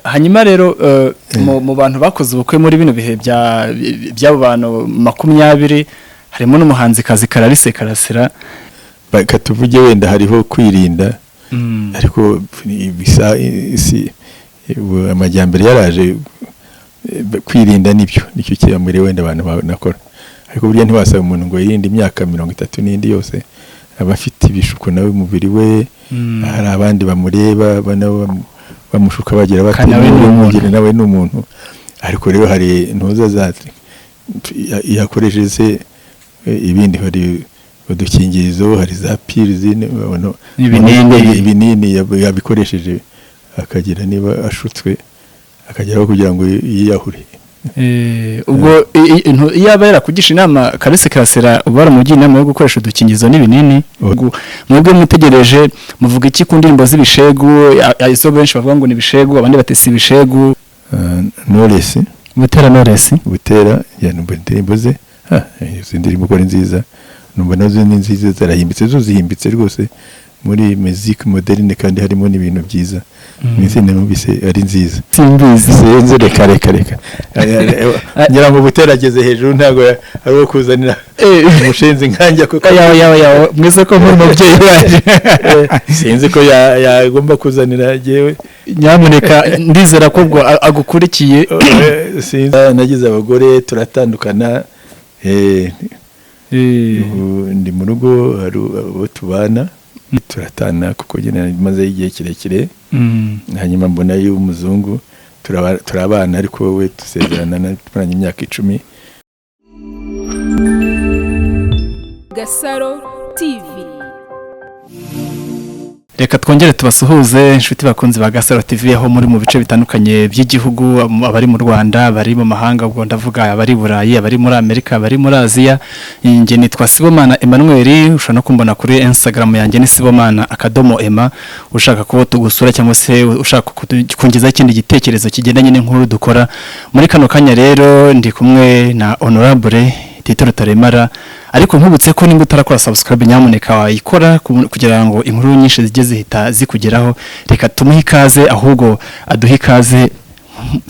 hanyuma rero mu bantu bakoze ubukwe muri bino bihe by'abo bantu 20 harimo n'umuhanzi kazi Clarisse Karasira. Katuvuge wenda hariho kwirinda ariko bisa amajyambere yaraje kwirinda nicyo cyamure wenda abantu banakora, ariko burya ntibasaba umuntu ngo yirinde imyaka 30 n'indi yose abafite ibishuko nawe umubiri we, hari abandi bamureba bamushuka bagira bateye nawe n'umuntu, ariko rero hari ntuza zati yakoresheje ibindi, hari udukingirizo, hari za pills ibinini yabikoresheje akagira niba ashutswe akageraho kugira ngo yiyahure. Ubwo yaba yarakugisha inama Clarisse Karasira ubara mu inama yo gukoresha udukingirizo n'ibinini, mwebwe mutegereje muvuga iki ku ndirimbo z'ibishegu, izo benshi bavuga ngo ni ibishegu abandi batesi ibishegu? Butera yanumva indirimbo ze, indirimbo ko nziza, numva nazo ni nziza, zarahimbitse zihimbitse rwose muri musique moderne kandi harimo n'ibintu byiza. Nise numvise ari nziza, simbizi senze reka ngira ngo buterageze hejuru ntago ari kuzanira umushenzi nkanja ko yawe mwese ko muri mubyeyi waje sinzi ko yagomba kuzanira jewe, nyamuneka ndizera ko ubwo agukurikiye. Sinzi nagize abagore turatandukana, ndi mu rugo hari abo tubana turatana kuko nyine maze igihe kirekire, hanyuma mbona y'umuzungu turabana ariko we tusezerana n'imyaka imyaka 10. Gasaro TV. Reka twongere tubasuhuze inshuti bakunzi ba Gasaro TV aho muri mu bice bitandukanye by'igihugu, abari mu Rwanda, bari mu mahanga, ubwo ndavuga abari Burayi, abari muri Amerika, abari muri Aziya. Nge nitwa Sibomana Emmanuel, ushaka no kumbona kuri Instagram yanjye ni Sibomana_Emma. Ushaka ko tugusura cyangwa se ushaka kungiza ikindi gitekerezo kigendanye n'inkuru dukora muri kano kanya, rero ndi kumwe na Honorable Tito Rutaremara. Ariko nkubutse ko nimba utarakora subscribe nyamuneka wayikora kugira ngo inkuru nyinshi zijye zihita zikugeraho. Reka tumuhe ikaze, ahubwo aduhe ikaze,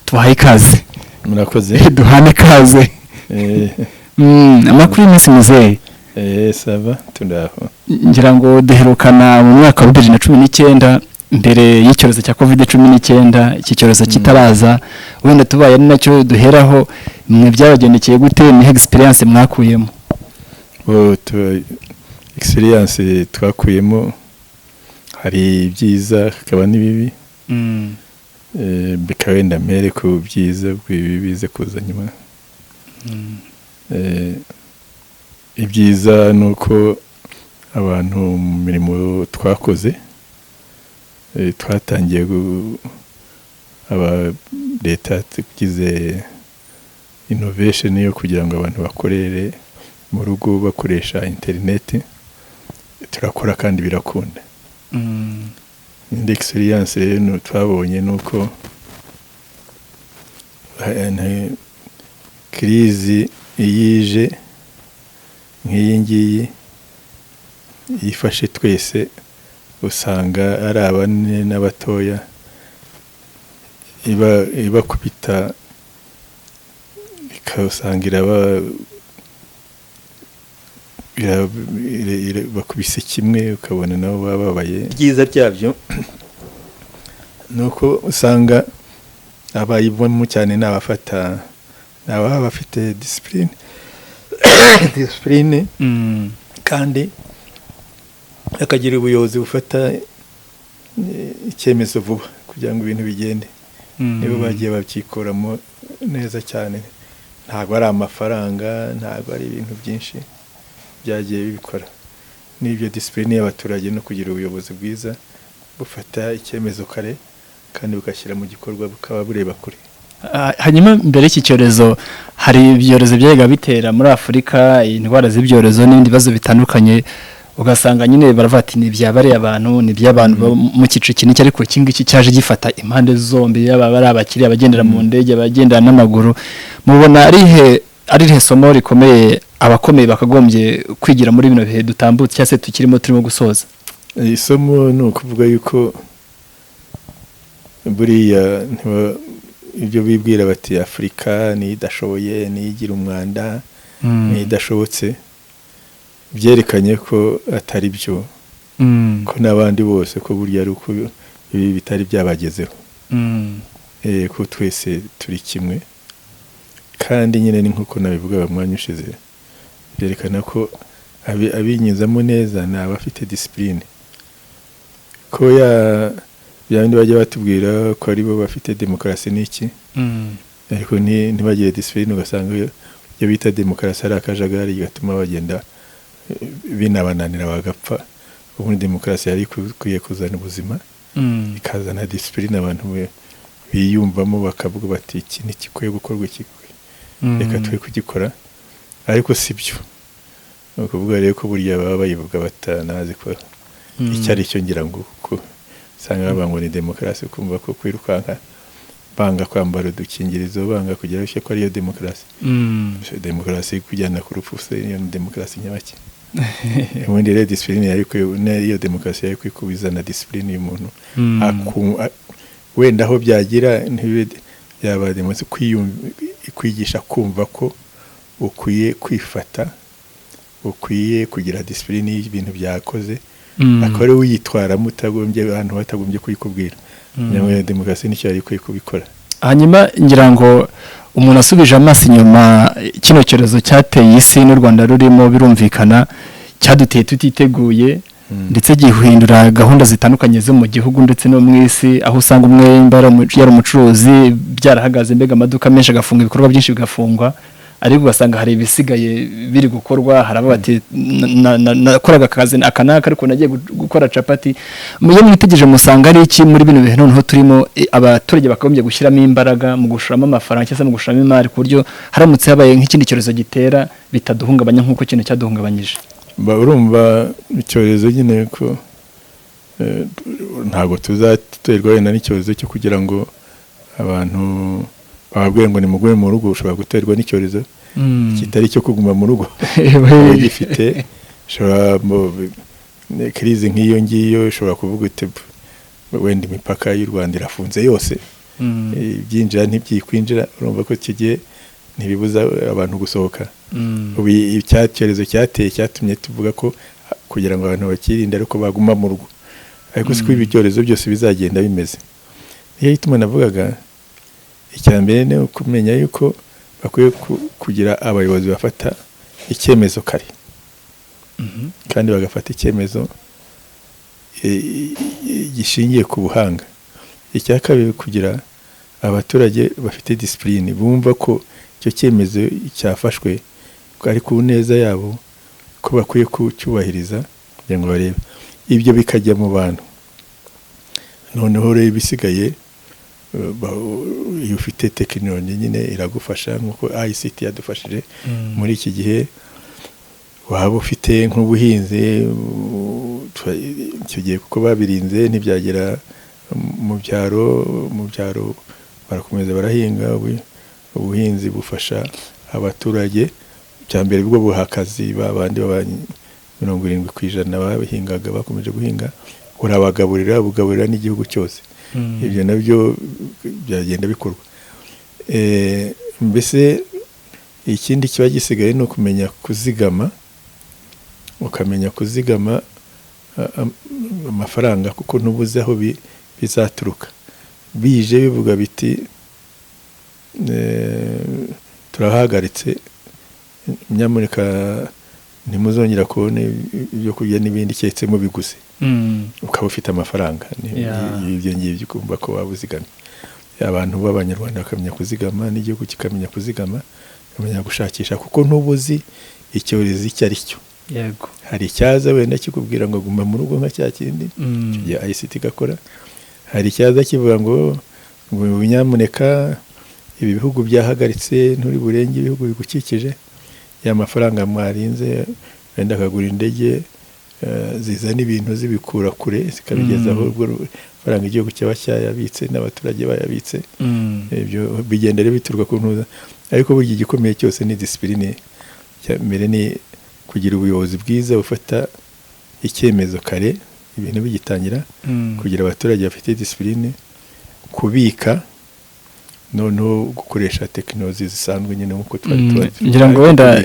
tubahe ikaze. Murakoze. Duhane ikaze. Amakuru y'imisi muzeye. Sava tundaho. Ngira ngo duherukana mu mwaka wa 2019 mbere y'icyorezo cya COVID-19, iki cyorezo kitaraza, wenda tubaye ari nacyo duheraho. Mwe byabagendekeye gute, ni experience mwakuyemo? Experience twakuyemo hari byiza hakaba n'ibibi. Bika wenda mere ku byiza bw'ibibi bize kuza nyuma. Ibyiza nuko abantu mu mirimo twakoze twatangiye aba leta tugize innovation yo kugira ngo abantu bakorere mu rugo bakoresha internet, turakora kandi birakunda. Indi experience rero twabonye nuko crise yije nk'iyi ngiyi yifashe twese, usanga ari abane n'abatoya iba kubita ikasangira bakubise kimwe, ukabona nabo bababaye. Byiza byabyo nuko usanga abayivamo cyane n'abafata n'ababa bafite discipline kandi akagira ubuyobozi bufata icyemezo vuba kugira ngo ibintu bigende. Nibo bagiye babyikoramo neza cyane, ntabwo ari amafaranga, ntabwo ari ibintu byinshi byagiye bibikora. N'ibyo discipline y'abaturage no kugira ubuyobozi bwiza bufata icyemezo kare kandi bugashyira mu gikorwa bukaba bureba kure. Hanyuma mbere y'iki cyorezo hari ibyorezo byaga bitera muri Afurika, indwara z'ibyorezo n'ibindi bibazo bitandukanye, ugasanga nyine baravati ni byabare abantu, ni by'abantu mu kice kiniki, ariko kingiki cyaje gifata impande zombi, yaba bari abakiri abagendera mu ndege, abagendera n'amaguru. Mubona ari he somo rikomeye abakomeye bakagombye kwigira muri bino bihe dutambutse cyase tukirimo turimo gusoza? Isomo no kuvuga yuko buriya ibyo bibwira bati Afurika ni idashoboye, ni igira umwanda, ni idashobotse, byerekanye ko atari byo, ko n'abandi bose ko burya ari uko ibi bitari byabagezeho, ko twese turi kimwe. Kandi nyine ni nk'uko nabivuga mwanya ushize, byerekana ko abinyuzamo neza ni abafite disipurine, ko bindi bajya batubwira ko ari bo bafite demokarasi n'iki, ariko ntibagire disipurine, ugasanga iyo bita demokarasi ari akajagari gatuma bagenda binabananira bagapfa. Ubundi demokarasi yari ikwiye kuzana ubuzima, ikazana disipurine, abantu biyumvamo bakavuga bati iki ntikikwiye gukorwa, iki reka twe kugikora, ariko si byo. Ni ukuvuga rero ko burya baba bayivuga batanazi ko icyo ari cyo, ngira ngo usanga bavuga ngo ni demokarasi, ukumva ko kwirukanka banga kwambara udukingirizo, banga kugira icyo ko ariyo demokarasi. Demokarasi kujyana ku rupfu, iyo ni demokarasi nyabaki. Ubundi rero disipurine iyo demokarasi yari kwikubizana disipurine y'umuntu, wenda aho byagira yaba demokarasi kwigisha kumva ko ukwiye kwifata, ukwiye kugira disipurine y'ibintu byakoze, akaba ari uyitwaramo utagombye abantu batagombye kuyikubwira. Nyamara demokarasi nicyo yari ikwiye kubikora. Hanyuma ngira ngo umuntu asubije amaso inyuma, kino cyorezo cyateye isi n'u Rwanda rurimo, birumvikana cyaduteye tutiteguye, ndetse gihindura gahunda zitandukanye zo mu gihugu ndetse no mu isi, aho usanga umwe yari umucuruzi byarahagaze, mbega amaduka menshi agafunga, ibikorwa byinshi bigafungwa, ariko ugasanga hari ibisigaye biri gukorwa. Haraba bati nakoraga akazi akanaka ariko nagiye gukora capati. Iyo mwitegereje musanga ari iki muri bino bihe noneho turimo, abaturage bakagombye gushyiramo imbaraga mu gushoramo amafaranga cyangwa se mu gushoramo imari, ku buryo haramutse habaye nk'ikindi cyorezo gitera bitaduhungabanya nk'uko kino cyaduhungabanyije. Urumva icyorezo nyine ko ntabwo tuzaterwa wenda n'icyorezo cyo kugira ngo abantu bababwira ngo nimugume mu rugo. Ushobora guterwa n'icyorezo kitari cyo kuguma mu rugo, gifite kirizi nk'iyo ngiyo, ishobora kuvuga iti wenda imipaka y'u Rwanda irafunze yose, ibyinjira ntibyikwinjira. Urumva ko iki gihe ntibibuza abantu gusohoka. Ubu icyorezo cyateye cyatumye tuvuga ko kugira ngo abantu bakirinde ariko baguma mu rugo, ariko siko ibi byorezo byose bizagenda bimeze. Niyo ituma navugaga icya mbere ni ukumenya yuko bakwiye kugira abayobozi bafata icyemezo kare, kandi bagafata icyemezo gishingiye ku buhanga. Icya kabiri, kugira abaturage bafite disipurine, bumva ko icyo cyemezo cyafashwe ari ku neza yabo, ko bakwiye kucyubahiriza kugira ngo barebe. Ibyo bikajya mu bantu. Noneho rero ibisigaye, iyo ufite tekinoloji nyine iragufasha, nk'uko ICT yadufashije muri iki gihe. Waba ufite nk'ubuhinzi, icyo gihe kuko babirinze ntibyagera mu byaro barakomeza barahinga. Ubuhinzi bufasha abaturage, bya mbere bwo buha akazi babandi 70% bahingaga bakomeje guhinga, urabagaburira, bugaburira n'igihugu cyose. Ibyo nabyo byagenda bikorwa. Mbese ikindi kiba gisigaye ni ukumenya kuzigama, ukamenya kuzigama amafaranga, kuko ntubuze aho bizaturuka. Bije bivuga biti turahagaritse, nyamuneka ntimuzongera kubona ibyo kurya n'ibindi cyetse mu biguzi, ukaba ufite amafaranga. Ibyo ngibyo ukumva ko wabuzigamye. Abantu b'Abanyarwanda bakamenya kuzigama, n'igihugu kikamenya kuzigama, bakamenya gushakisha, kuko ntubuzi icyorezo icyo ari cyo. Yego, hari icyaza wenda kikubwira ngo guma mu rugo nka cya kindi ya ICT gakora. Hari icyaza kivuga ngo nyamuneka ibi bihugu byahagaritse, nturi burenge ibihugu bigukikije, ya mafaranga mwarinze wenda akagura indege zizana ibintu zibikura kure zikabigezaho. Ubwo faranga igihugu cyaba cyayabitse n'abaturage bayabitse. Ibyo bigenda rero biturwa ku ntuza, ariko burya igikomeye cyose ni disipurine. Mbere ni kugira ubuyobozi bwiza bufata icyemezo kare ibintu bigitangira, kugira abaturage bafite disipurine, kubika noneho gukoresha tekinoloji zisanzwe nyine nk'uko twari tubazi ngira ngo wenda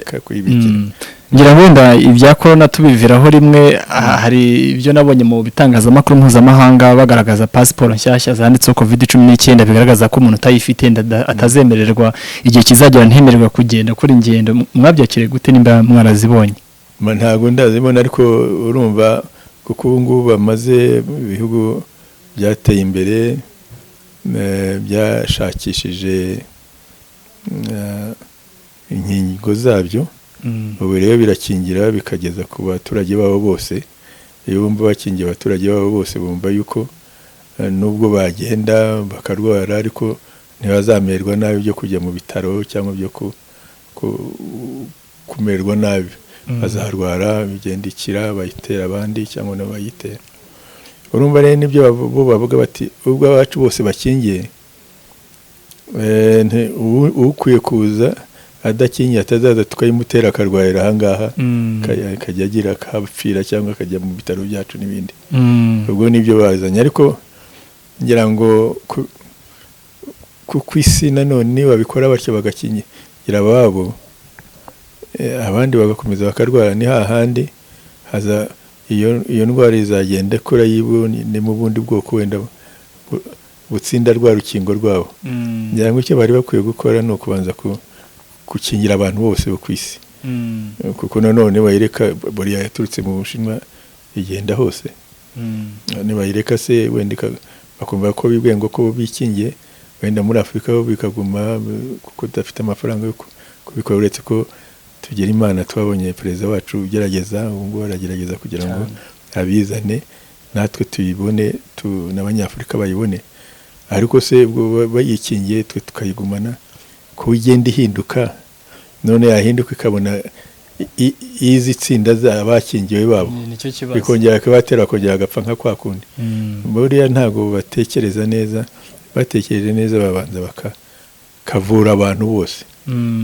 ngira ngo wenda ibya corona tubiviraho rimwe hari ibyo nabonye mu bitangazamakuru mpuzamahanga bagaragaza pasiporo nshyashya zanditseho COVID-19 bigaragaza ko umuntu utayifite atazemererwa igihe kizagera ntemererwa kugenda kuri ingendo mwabyakire gute nimba mwarazibonye ntago ndazibona ariko urumva kuko ubu ngubu bamaze ibihugu byateye imbere byashakishije inkingo zabyo ubu rero birakingira bikageza ku baturage babo bose iyo bumva bakingiye abaturage babo bose bumva yuko nubwo bagenda bakarwara ariko ntibazamererwa nabi byo kujya mu bitaro cyangwa byo kumererwa nabi bazarwara bigendikira bayitera abandi cyangwa n'abayitera urumva rero nibyo bo bavuga bati ubwo abacu bose bakingiye ukwiye kuza adakingiye atazaza tukayimutera akarwarira ahangaha akajya agira akapfira cyangwa akajya mu bitaro byacu n'ibindi ubwo nibyo bazanye ariko ngira ngo ku isi nanone babikora batyo bagakingira ababo abandi bagakomeza bakarwara ni hahandi haza iyo ndwara izagenda kora yibone mu bundi bwoko wenda butsinda rwa rukingo rwabo ngira ngo icyo bari bakwiye gukora no kubanza gukingira abantu bose bo kwisi kuko nanone bayireka buriya yaturutse mu Bushinwa igenda hose bayireka se wenda bakumva ko bibwengo ko bikingiye wenda muri Afrika ho bikaguma kuko dafite amafaranga yo kubikora uretse ko tugira Imana twabonye perezida wacu ugerageza ubwo aragerageza kugira ngo abizane natwe tuyibone n'abanyafrika bayibone ariko se ubwo bayikingiye twe tukayigumana ko igenda ihinduka none yahinduka ikabona izi tsinda z'abakingiwe babo bikongera kubatera kongera agapfa nka kwa kundi buriya ntago batekereza neza batekereje neza babanza bakavura abantu bose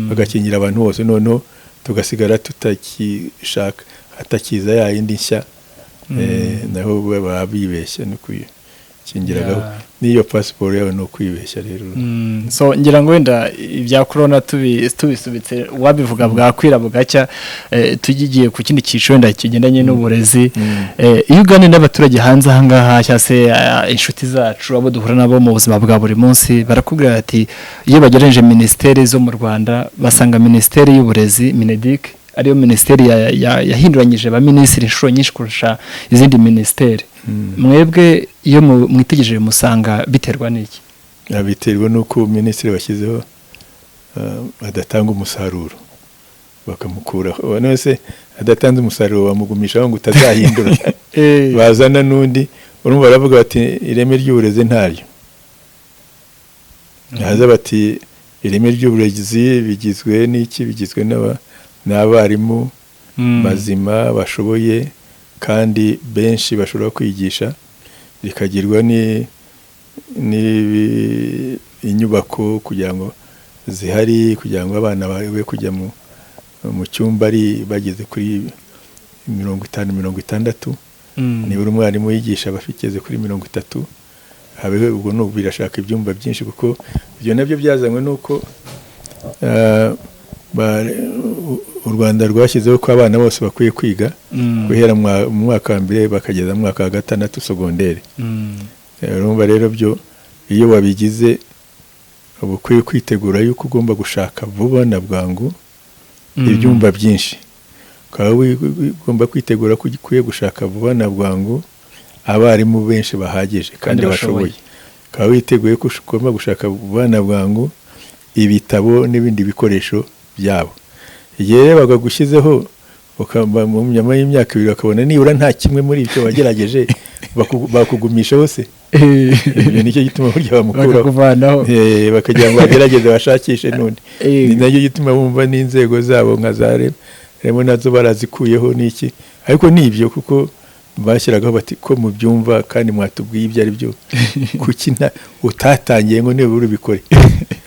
bagakingira abantu bose noneho tugasigara tutakishaka hatakiza ya yindi nshya naho babibeshya no kuyikingiragaho niyo pasiporo yawe no kwibeshya rero so ngira ngo wenda ibya corona tubisubitse wabivuga bwakwira bugacya tugiye ku kindi cyiciro wenda kigendanye n'uburezi iyo ugane n'abaturage hanze ahangaha cyase inshuti zacu abo duhura nabo mu buzima bwa buri munsi barakubwira ati iyo bagereje ministeri zo mu Rwanda basanga ministeri y'uburezi Mineduc ariyo ministeri yahinduranyije ba minisitiri inshuro nyinshi kurusha izindi ministeri mwebwe iyo mwitegereje musanga biterwa n'iki biterwa nuko minisitiri bashyizeho adatanga umusaruro bakamukuraho none se adatanze umusaruro bamugumishaho ngo utazahindura bazana n'undi urumva baravuga bati ireme ry'uburezi ntaryo haza bati ireme ry'uburezi bigizwe n'iki bigizwe n'abarimu bazima bashoboye kandi benshi bashobora kwigisha rikagirwa inyubako kugira ngo zihari kugira ngo abana bawe kujya mu cyumba ari bageze kuri 50-60 nibura umwarimu yigisha bafigeze kuri 30 habe ubwo no birashaka ibyumba byinshi kuko ibyo nabyo byazanywe nuko u Rwanda rwashyizeho ko abana bose bakwiye kwiga guhera mu mwaka wa mbere bakageza mu mwaka wa 6 segonderi urumva rero byo iyo wabigize ubukwiye kwitegura yuko ugomba gushaka vuba na bwangu ibyumba byinshi ukaba ugomba kwitegura ko ukwiye gushaka vuba na bwangu abarimu benshi bahagije kandi bashoboye ukaba witeguye ko ugomba gushaka vuba na bwangu ibitabo n'ibindi bikoresho byabo igihe bagagushyizeho ukamba mu nyama y'imyaka 2 bakabona nibura nta kimwe muri ibyo bagerageje bakugumisha hose nicyo gituma burya bamukuraho bakagira ngo bagerageze bashakishe n'undi ni nacyo gituma bumva n'inzego zabo nka za remo nazo barazikuyeho n'iki ariko nibyo kuko bashyiragaho bati ko mu byumva kandi mwatubwiye ibyo ari byo kuki utatangiye ngo niba urubikore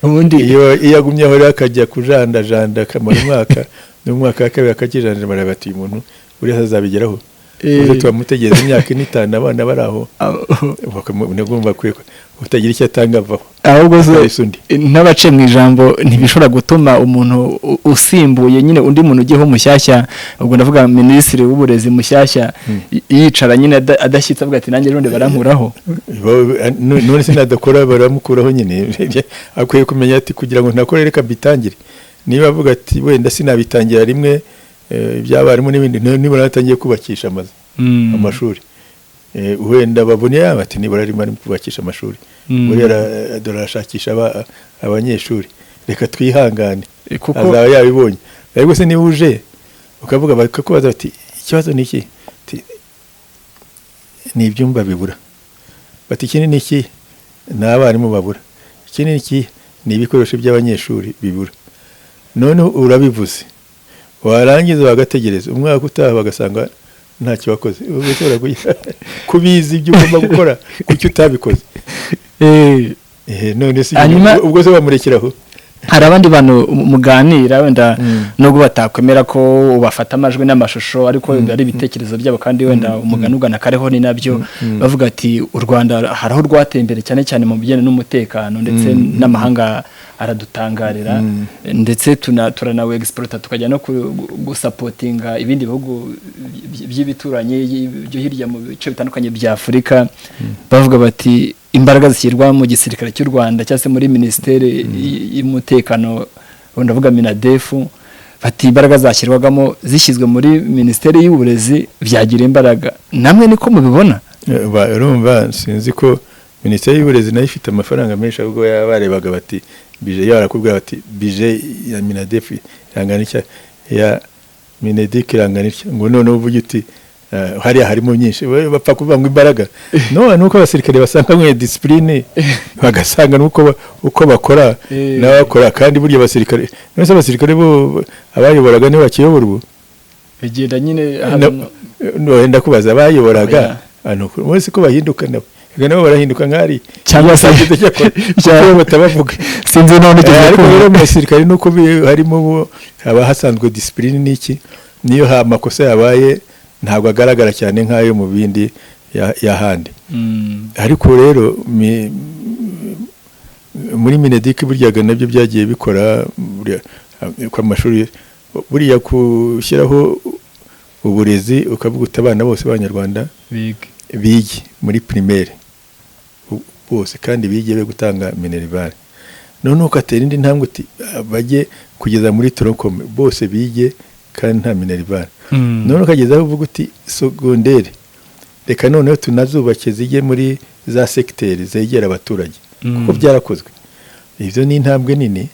ubundi iyo yagumye aho akajya kujandajanda kamara umwaka n'umwaka wa kabiri akakijanja barabati umuntu uri hazabigeraho uze tubamutegereza imyaka 5 abana baraho bagomba utagira icyo atanga avaho ahubwo n'abace mu ijambo ntibishobora gutuma umuntu usimbuye nyine undi muntu ugiyeho mushyashya ubwo ndavuga minisitiri w'uburezi mushyashya yicara nyine adashyitse avuga ati nanjye rundi barankuraho none se nadakora baramukuraho nyine akwiye kumenya ati kugira ngo ntakore reka bitangire niba avuga ati wenda sinabitangira rimwe byabarimu n'ibindi niba natangiye kubakisha amashuri wenda babone ati niba arimo kubakisha amashuri buriya dorashakisha abanyeshuri reka twihangane azaba yabibonye ariko se niba uje ukavuga bakakubaza bati ikibazo ni iki ni ibyumba bibura bati ikindi ni iki ni abarimu babura ikindi ni iki ni ibikoresho by'abanyeshuri bibura none urabivuze warangiza bagategereza umwaka utaha bagasanga ntacyo wakoze ushobora kubizi ibyo ugomba gukora kuki utabikoze none se ubwo se bamurekeraho hari abandi bantu muganira wenda nubwo batakwemera ko ubafata amajwi n'amashusho ariko ari ibitekerezo byabo kandi wenda umugani ugana kareho ni nabyo bavuga ati u Rwanda haraho rwateye imbere cyane cyane mu bijyanye n'umutekano ndetse n'amahanga aradutangarira ndetse turanawe exporta tukajya no gusapotinga ibindi bihugu by'ibituranyi byo hirya mu bice bitandukanye bya Afurika bavuga bati imbaraga zishyirwa mu gisirikare cy'u Rwanda cyangwa se muri ministeri y'umutekano ndavuga Minadefu bati imbaraga zashyirwagamo zishyizwe muri ministeri y'uburezi byagira imbaraga namwe niko mubibona urumva sinzi ko ministeri y'uburezi nayo ifite amafaranga menshi ahubwo yabarebaga bati bije yarakubwira bati bije ya Minadefu irangana iki ya Minedik irangana iki ngo none uvuga uti hariya harimo nyinshi bapfa kuvuga ngo imbaraga no nuko abasirikare basanga mwe discipline bagasanga uko bakora n'abakora kandi burya abasirikare none abasirikare bo abayoboraga ne bakiyobora ubu bigenda nyine no wenda kubaza abayoboraga mwese ko bahinduka nabo barahinduka nkari cyangwa se cyangwa batabavuga sinzi none ariko rero mu basirikare nuko harimo haba hasanzwe discipline niki niyo amakosa yabaye ntabwo agaragara cyane nk'ayo mu bindi y'ahandi ariko rero muri Minedik buryaga nabyo byagiye bikora ku amashuri buriya gushyiraho uburezi ukavuga abana bose b'Abanyarwanda bige muri primaire bose kandi bige be gutanga minerval none ukatera indi ntambwe bajye kugeza muri troncome bose bige kandi nta minerval none ukageza aho uvuga uti secondaire reka noneho tunazubake zijye muri za secteur zegera abaturage kuko byarakozwe ivyo ni intambwe nini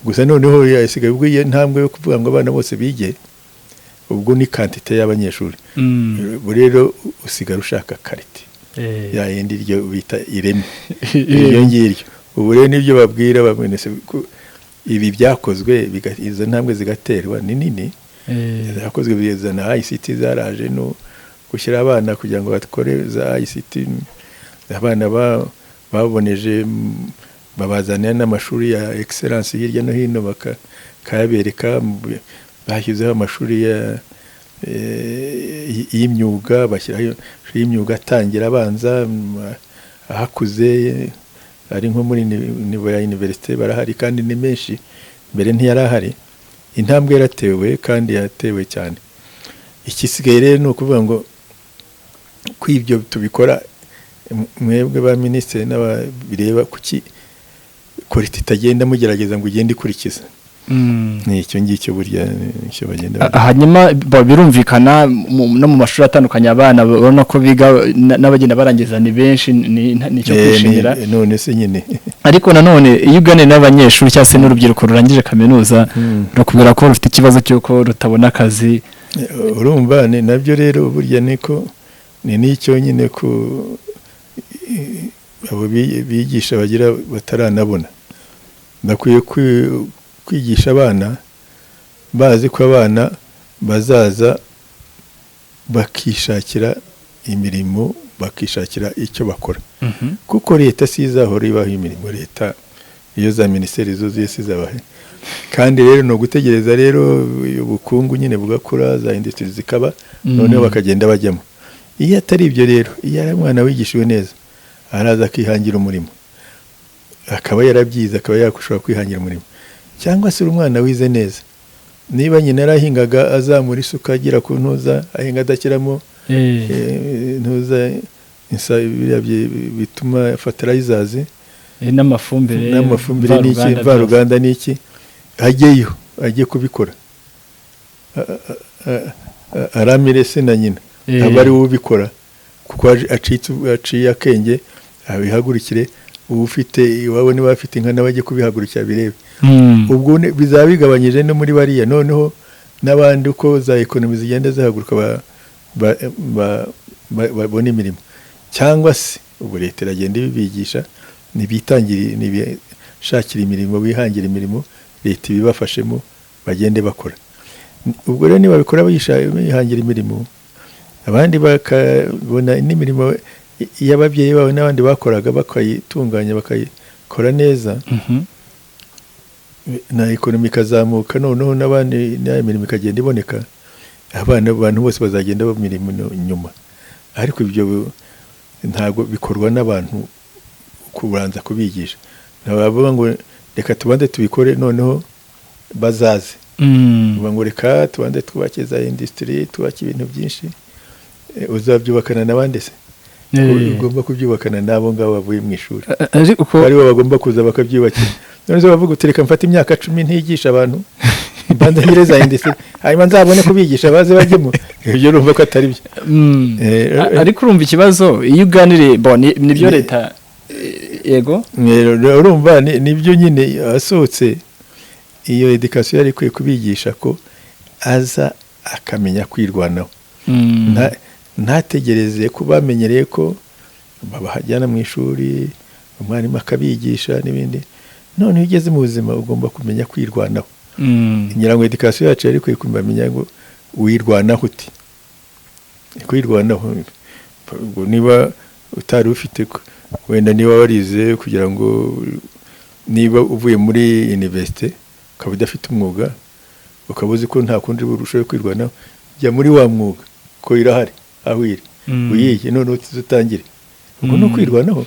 gusa noneho yasigaye ubwo iyo ntambwe yo kuvuga ngo abana bose bige ubwo ni quantité y'abanyeshuri rero usigara ushaka qualité ya yindi ryo bita ireme iyo ngiryo ubu rero nibyo babwira bamwenese ibi byakozwe izo ntambwe zigaterwa ni nini yakozwe bizana ICT zaraje no gushyira abana kugira ngo bakore za ICT abana baboneje babazanira n'amashuri ya excellence hirya no hino bakayabereka bashyizeho amashuri y'imyuga bashyiraho y'imyuga atangira abanza ahakuze ari nko muri nivo ya university barahari kandi ni menshi mbere ntiyarahari intambwe yaratewe kandi yatewe cyane ikisigaye rero no kuvuga ngo kw'ibyo tubikora mwebwe ba ministre n'abireba kuki quality itagenda mugerageza ngo ugende ikurikiza ni icyo ngicyo burya icyo bagenda hanyuma birumvikana no mu mashuri atandukanye abana babona ko biga n'abagenda barangiza ni benshi nicyo kwishimira none se nyine ariko nanone iyo ugane n'abanyeshuri cyangwa se n'urubyiruko rurangije kaminuza rukubwira ko rufite ikibazo cy'uko rutabona akazi urumva nabyo rero burya niko ni n'icyo nyine ko abo bigisha bagira bataranabona bakwiye kwigisha abana bazi ko abana bazaza bakishakira imirimo bakishakira icyo bakora kuko leta sizahora ibaho imirimo leta iyo za ministeri zo zese zabahe kandi rero no gutegereza rero ubukungu nyine bugakura za industries zikaba noneho bakagenda bajyamo. Iyo atari ibyo rero, iyo ari umwana wigishijwe neza araza akihangira umurimo, akaba yarabyize, akaba yakushobora kwihangira umurimo. Cyangwa se umwana wize neza, niba nyina arahingaga azamura isuka agira ku ntuza, ahinga adashyiramo ntuza bituma fertilizers n'amafumbire n'iki mvaruganda n'iki, ajyeyo ajye kubikora, aramire se na nyina aba ari ubikora, kuko aciye akenge abihagurikire. Ufite iwabo niba bafite inka n'abajye kubihagurukira birebe. Ubwo bizaba bigabanyije no muri bariya, noneho n'abandi uko za ekonomi zigenda zihaguruka babona imirimo. Cyangwa se ubu leta iragenda ibibigisha, nibishakira imirimo, bihangira imirimo, leta ibibafashemo bagende bakora. Ubwo rero niba bikora bihangira imirimo, abandi bakabona n'imirimo y'ababyeyi babo n'abandi bakoraga bakayitunganya bakayikora neza, na ekonomi ikazamuka, noneho n'abandi n'aya mirimo ikagenda iboneka, abantu bose bazagenda bamirimo nyuma. Ariko ibyo ntabwo bikorwa n'abantu kubanza kubigisha. Nabavuga ngo reka tubanze tubikore noneho bazaze. Ngo reka tubanze twubake za industry, twubake ibintu byinshi, uzabyubakana n'abandi se? Ugomba kubyubakana n'abo ngabo bavuye mu ishuri, aribo bagomba kuza bakabyubakira. None bavuga utereka mfata imyaka 10 ntigisha abantu, mbanza nyire za industry, hanyuma nzabone kubigisha baze bajyemo. Ibyo urumva ko atari byo. Ariko urumva ikibazo iyo uganire nibyo leta yego urumva nibyo nyine asohotse. Iyo education yari kwiye kubigisha ko aza akamenya kwirwanaho, ntategereze ko bamenyereye ko babahajyana mu ishuri umwarimu akabigisha n'ibindi. None iyo ugeze mu buzima ugomba kumenya kwirwanaho. Ngira ngo education yacu yari kwiye kumenya ngo wirwanaho uti, kwirwanaho. Ubwo niba utari ufite wenda niba warize kugira ngo niba uvuye muri university ukaba udafite umwuga, ukaba uzi ko nta kundi burushaho kwirwanaho, jya muri wa mwuga ko irahari aho iri uyige, none utangire. Ubwo no kwirwanaho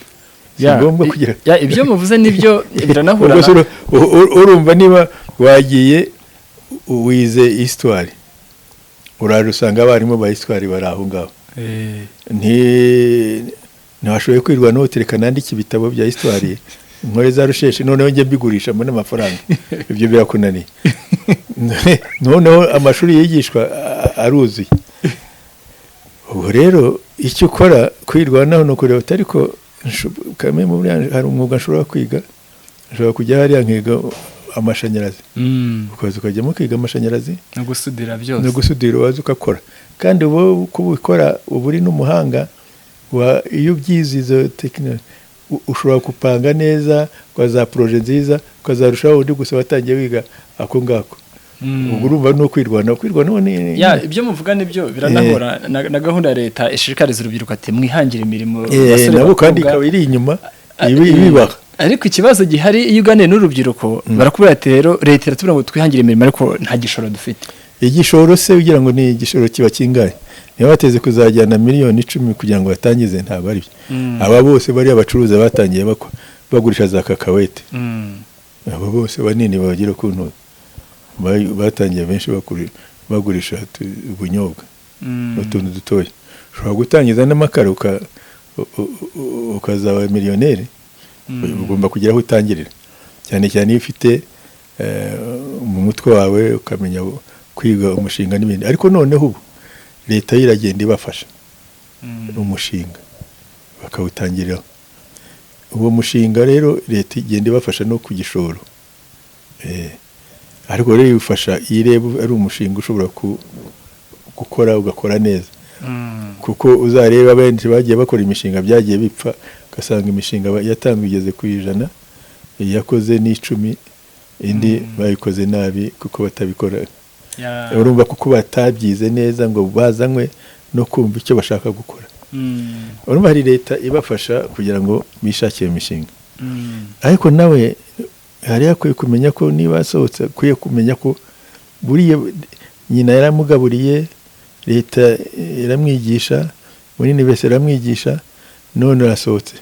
ngombwa kugira ibyo muvuze nibyo biranahura. Urumva niba wagiye wize histoire, urarusanga abarimo ba histoire bari aho ngaho, ntibashoboye kwirwanaho, tereka nandika ibitabo bya histoire, nkore za rusheshe, noneho njye mbigurisha mbone amafaranga. Ibyo birakunaniye. Noneho amashuri yigishwa aruzuye. Ubwo rero icyo ukora kwirwanaho no kureba ariko kamwe muri hari umwuga nshobora kwiga, nshobora kujya hariya nkiga amashanyarazi, ukaza ukajyamo kwiga amashanyarazi no gusudira byose, no gusudira waza ukakora. Kandi ubu kubikora ubu uri n'umuhanga, iyo ubyizizo technology ushobora kupanga neza kwa za projet nziza, ukazarushaho undi gusa watangiye wiga ako ngako. Ubwo urumva no kwirwanaho none ibyo muvuga nibyo biranahora na gahunda ya leta ishishikariza urubyiruko ati mwihangire imirimo, nabo kandi ikaba iri inyuma ibibaha. Ariko ikibazo gihari iyo uganiye n'urubyiruko barakubwira ati rero leta iratubwira ngo twihangire imirimo ariko nta gishoro dufite. Igishoro se ugira ngo ni igishoro kiba kingahe? Niba bateze kuzajyana miliyoni 10 kugira ngo batangize, ntabwo ari byo. Aba bose bari abacuruza batangiye bagurisha za kakawete, abo bose banini bagira ku ntuza batangiye benshi bagurisha ubunyobwa n'utuntu dutoya. Ushobora gutangiza n'amakara ukazaba miliyoneri. Ugomba kugira aho utangirira, cyane cyane iyo ufite mu mutwe wawe ukamenya kwiga umushinga n'ibindi. Ariko noneho ubu leta iragenda ibafasha umushinga bakawutangiriraho. Uwo mushinga rero leta igenda ibafasha no kugishoro. Ariko rero ifasha ireba ari umushinga ushobora gukora ugakora neza, kuko uzareba benshi bagiye bakora imishinga byagiye bipfa, ugasanga imishinga yatangwa igeze ku 100, yakoze n'10, indi bayikoze nabi kuko batabikora. Urumva kuko batabyize neza ngo bazanywe no kumva icyo bashaka gukora. Urumva hari leta ibafasha kugira ngo bishakire imishinga. Ariko nawe hari akwiye kumenya ko niba asohotse akwiye kumenya ko buriya nyina yaramugaburiye, leta iramwigisha, muri universite iramwigisha, none arasohotse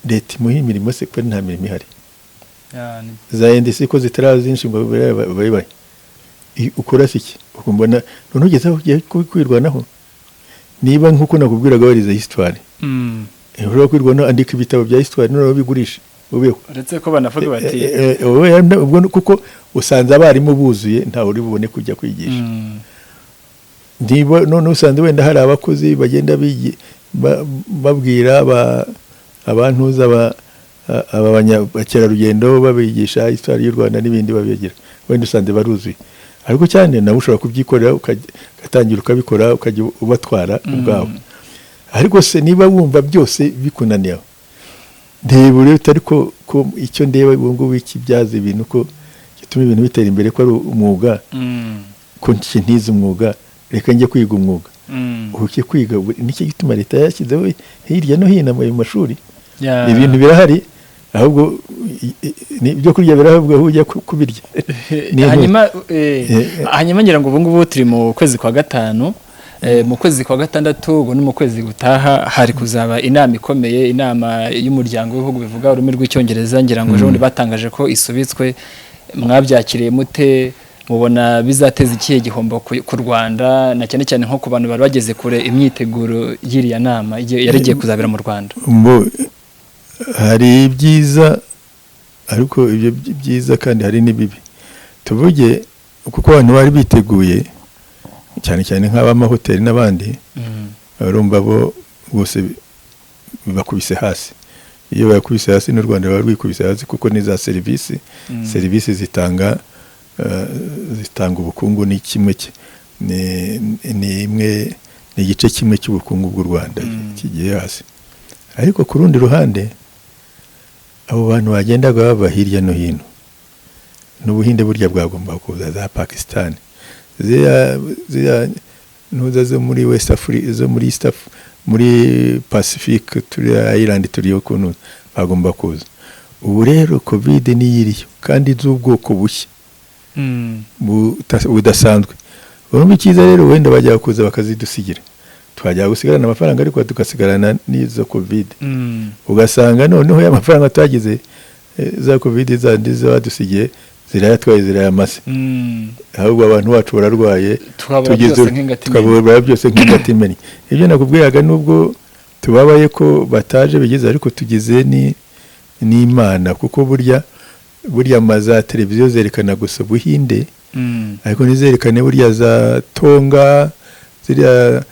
leta imuha imirimo se ko nta mirimo ihari, za NDC ko zitarazinshi ngo bayibaye ukora siki ukumbona none ugeze aho ugiye kwirwanaho. Niba nkuko nakubwiraga warize histoire ushobora kwirwanaho, andika ibitabo bya histoire none bigurisha ubeho, uretse ko banavuga bati ubwo kuko usanze abarimu buzuye ntawe uri bubone kujya kwigisha. Ndiba none usanze wenda hari abakozi bagenda babwira abantuza abakerarugendo babigisha histoire y'u Rwanda n'ibindi babigira, wenda usanze baruzuye, ariko cyane nawe ushobora kubyikorera ugatangira ukabikora ukajya ubatwara ubwawe. Ariko se niba wumva byose bikunaniye, ndeba rero ariko ko icyo ndeba ubu ngubu ikibyaza ibintu ko gituma ibintu bitera imbere ko ari umwuga, ko ntize umwuga, reka njye kwiga umwuga. Uhukiye kwiga nicyo gituma leta yashyizeho hirya no hino mu mashuri ibintu birahari, ahubwo ibyo kurya birahabwa aho ujya kubirya. Hanyuma ngira ngo ubu ngubu turi mu kwezi kwa gatanu, mu kwezi kwa gatandatu ubu ni mu kwezi gutaha hari kuzaba inama ikomeye, inama y'umuryango w'ibihugu bivuga ururimi rw'icyongereza. Ngira ngo ejo batangaje ko isubitswe, mwabyakiye mute? Mubona bizateza ikihe gihombo ku Rwanda, na cyane cyane nko ku bantu bari bageze kure imyiteguro y'iriya nama yarigiye kuzabera mu Rwanda? Hari ibyiza, ariko ibyo byiza kandi hari n'ibibi. Tuvuge kuko abantu bari biteguye cyane cyane nk'abamahoteli n'abandi, urumva bo bose bakubise hasi. Iyo bakubise hasi n'u Rwanda bari rwikubise hasi, kuko ni za serivisi zitanga ubukungu ni kimwe ni igice kimwe cy'ubukungu bw'u Rwanda kigiye hasi. Ariko ku rundi ruhande abo bantu bagendaga bava hirya no hino, n'Ubuhinde burya bwagomba kuza, za Pakistan, ziriya ntuza zo muri West Africa, zo muri East Africa, muri Pacific, turi Island turiyo kuntu bagomba kuza. Ubu rero Covid niyiriyo kandi z'ubwoko bushya budasanzwe. Urumva icyiza rero wenda bajya kuza bakazidusigira, twajya gusigarana amafaranga ariko tugasigarana n'izo Covid. Ugasanga noneho y'amafaranga twagize za Covid zandi zadusigiye zirayatwaye zirayamase, ahubwo abantu bacu bararwaye, twabura byose nk'ingatimeni. Ibyo nakubwiraga nubwo tubabaye ko bataje bigize, ariko tugize ni Imana, kuko burya za televiziyo zerekana gusa Buhinde, ariko nizerekane burya za Tonga, ziriya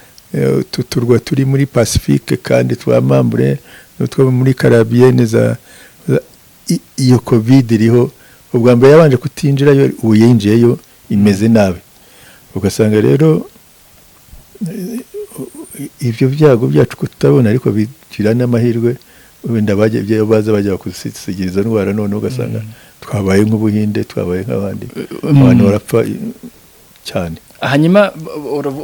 tuturwa turi muri Pacifique kandi twa Mambre n'utwo muri Caribbean, iyo Covid iriho. Ubwa mbere yabanje kutinjirayo, ubu yinjiyeyo imeze nabi. Ugasanga rero ibyo byago byacu kutabona, ariko bigira n'amahirwe wenda bajya kusigiriza ndwara, none ugasanga twabaye nk'Ubuhinde, twabaye nk'abandi, abantu barapfa cyane. Hanyuma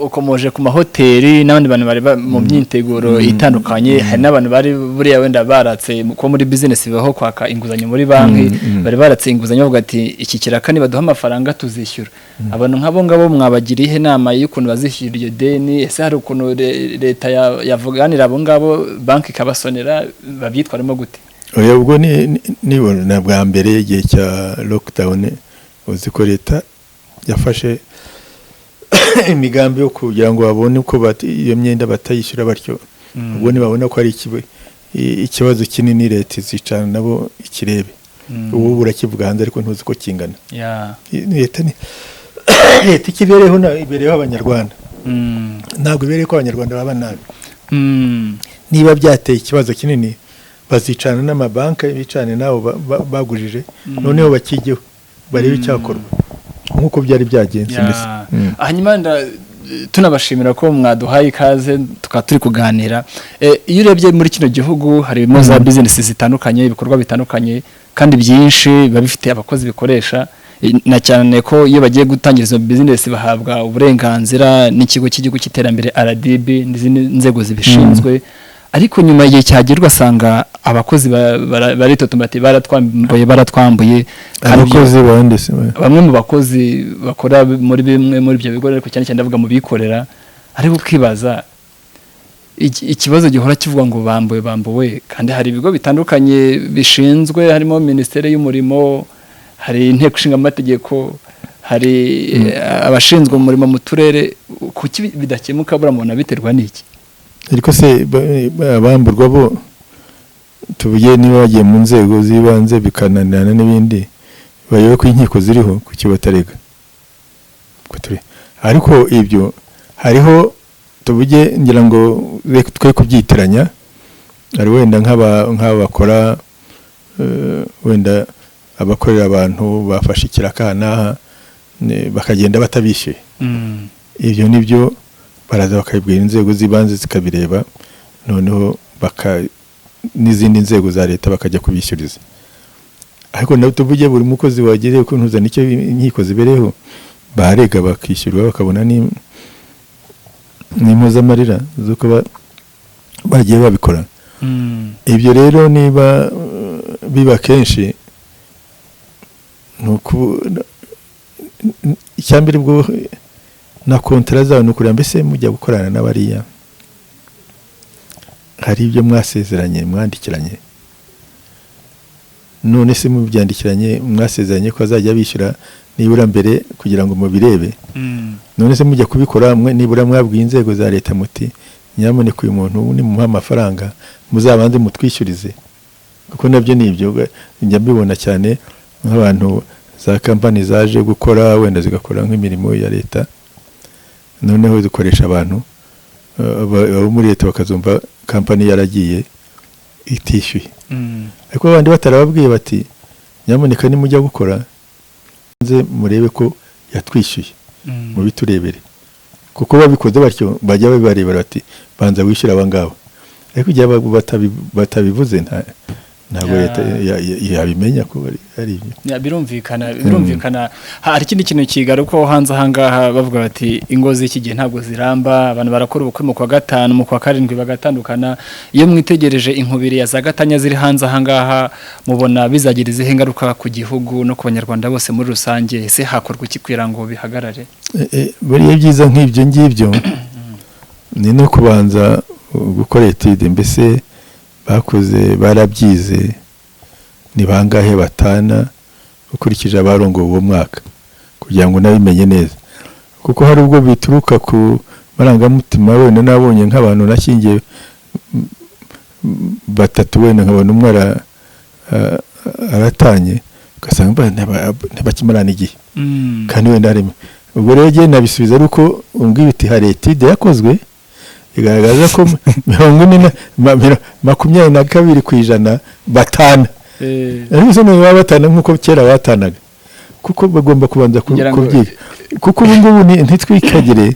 ukomoje ku mahoteli n'abandi bantu bari mu myiteguro itandukanye, hari n'abantu bari buriya wenda baratse ko muri business bibaho kwaka inguzanyo muri banki, bari baratse inguzanyo bavuga ati iki kiraka nibaduha amafaranga tuzishyura. Abantu nk'abo ngabo mwabagiriye inama y'ukuntu bazishyura iryo deni? Ese hari ukuntu leta yavuganira abo ngabo banki ikabasonera, babyitwaramo gute? Oya, ubwo ni bwa mbere igihe cya lockdown, uzi ko leta yafashe imigambi yo kugira ngo babone uko iyo myenda batayishyura batyo. Ubwo nibabona ko ari ikibazo kinini, leta izicana nabo ikirebe. Ubu burakivuga hanze ariko ntuzi ko kingana. Leta ikibereho ibereho Abanyarwanda, ntabwo ibereho ko Abanyarwanda baba nabi. Niba byateye ikibazo kinini, bazicana n'amabanki, bicane nabo bagujije, noneho bakigeho barebe icyakorwa nk'uko byari byagenze mbese. Hanyuma tunabashimira ko mwaduhaye ikaze tukaba turi kuganira. Iyo urebye muri kino gihugu harimo za business zitandukanye, ibikorwa bitandukanye kandi byinshi biba bifite abakozi bikoresha, na cyane ko iyo bagiye gutangira izo business bahabwa uburenganzira n'ikigo cy'igihugu cy'iterambere RDB n'izindi nzego zibishinzwe. ariko nyuma igihe cyagirwa asanga abakozi baritotomba ati baratwambuye abakozi bandese bamwe mu bakozi bakora muri bimwe muri ibyo bigo ariko cyane cyane ndavuga mu bikorera ariko ukibaza ikibazo gihora kivuga ngo bambuwe kandi hari ibigo bitandukanye bishinzwe harimo Minisiteri y'Umurimo, hari inteko ishinga amategeko, hari abashinzwe umurimo mu turere, kuki bidakemuka buramubona biterwa n'iki? ariko se abamburwa bo tubuye niba bagiye mu nzego z'ibanze bikananirana n'ibindi bayobe ko inkiko ziriho kuki batarega ariko ibyo hariho tubuye ngira ngo twe kubyitiranya ari wenda nk'abakora wenda abakorera abantu bafashe ikirakana bakagenda batabishyuye ibyo nibyo baraza bakabibwira inzego z'ibanze zikabireba noneho n'izindi nzego za leta bakajya kubishyuriza ariko nawe tuvuge buri mukozi wagereye ko ntuzana icyo inkiko zibereyeho barega bakishyurwa bakabona n'impuzamarira z'uko bagiye babikora ibyo rero niba biba kenshi icyambere bwo na kontara zawe nukurira mbese mujya gukorana n'abariya hari ibyo mwasezeranye mwandikiranye none se mubyandikiranye mwasezeranye ko azajya bishyura nibura mbere kugira ngo mubirebe none se mujya kubikora nibura mwabwiye inzego za leta muti nyamuneka uyu muntu ni mumuha amafaranga muzabanze mutwishyurize kuko nabyo ni ibyo njya mbibona cyane nk'abantu za kampani zaje gukora wenda zigakora nk'imirimo ya leta noneho zikoresha abantu abo muri leta bakazumva kampani yaragiye itishyuye ariko abandi batarababwiye bati nyamuneka nimujya gukora nze murebe ko yatwishyuye mu biturebere kuko babikoze batyo bajya babibarebera bati banza wishyura abangabo ariko igihe batabivuze ntabwo leta yabimenya ko ari ibyo birumvikana hari ikindi kintu kigarukaho hanze ahangaha bavuga bati ingo z'iki gihe ntabwo ziramba abantu barakora ubukwe mu kwa gatanu mu kwa karindwi bagatandukana iyo mwitegereje inkubiri ya za gatanya ziri hanze ahangaha mubona bizagira izihe ngaruka ku gihugu no ku banyarwanda bose muri rusange ese hakorwa iki kugira ngo bihagarare buriya byiza nk'ibyo ngibyo ni no kubanza gukora etude mbese bakoze barabyize ni bangahe batana ukurikije abarongo uwo mwaka kugira ngo nabimenye neza kuko hari ubwo bituruka ku marangamutima wenda nabonye nk'abantu nashingiye batatu wenda nkabona umwe aratanye ugasanga ntibakimarana igihe kandi wenda harimo ubwo rero njye nabisubiza ari uko umbwibiti hari etude yakozwe igaragaza ko 22% batana ariko se niba batana nk'uko kera batanaga kuko bagomba kubanza kubyiga kuko ubu ngubu ntitwikagire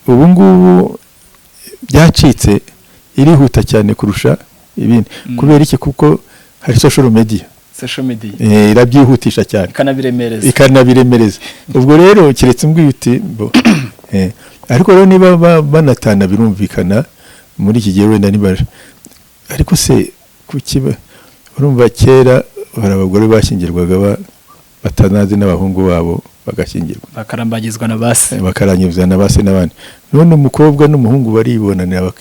ubu ngubu byacitse irihuta cyane kurusha ibindi kubera iki kuko hari social media irabyihutisha cyane ikanabiremereza ubwo rero kiretse mbwibiti ariko rero niba banatana birumvikana muri iki gihe wenda nibaje ariko se kukiba urumva kera hari abagore bashyingirwaga batanazi n'abahungu babo bagashyingirwa bakarambagizwa na base n'abandi none umukobwa n'umuhungu baribonanira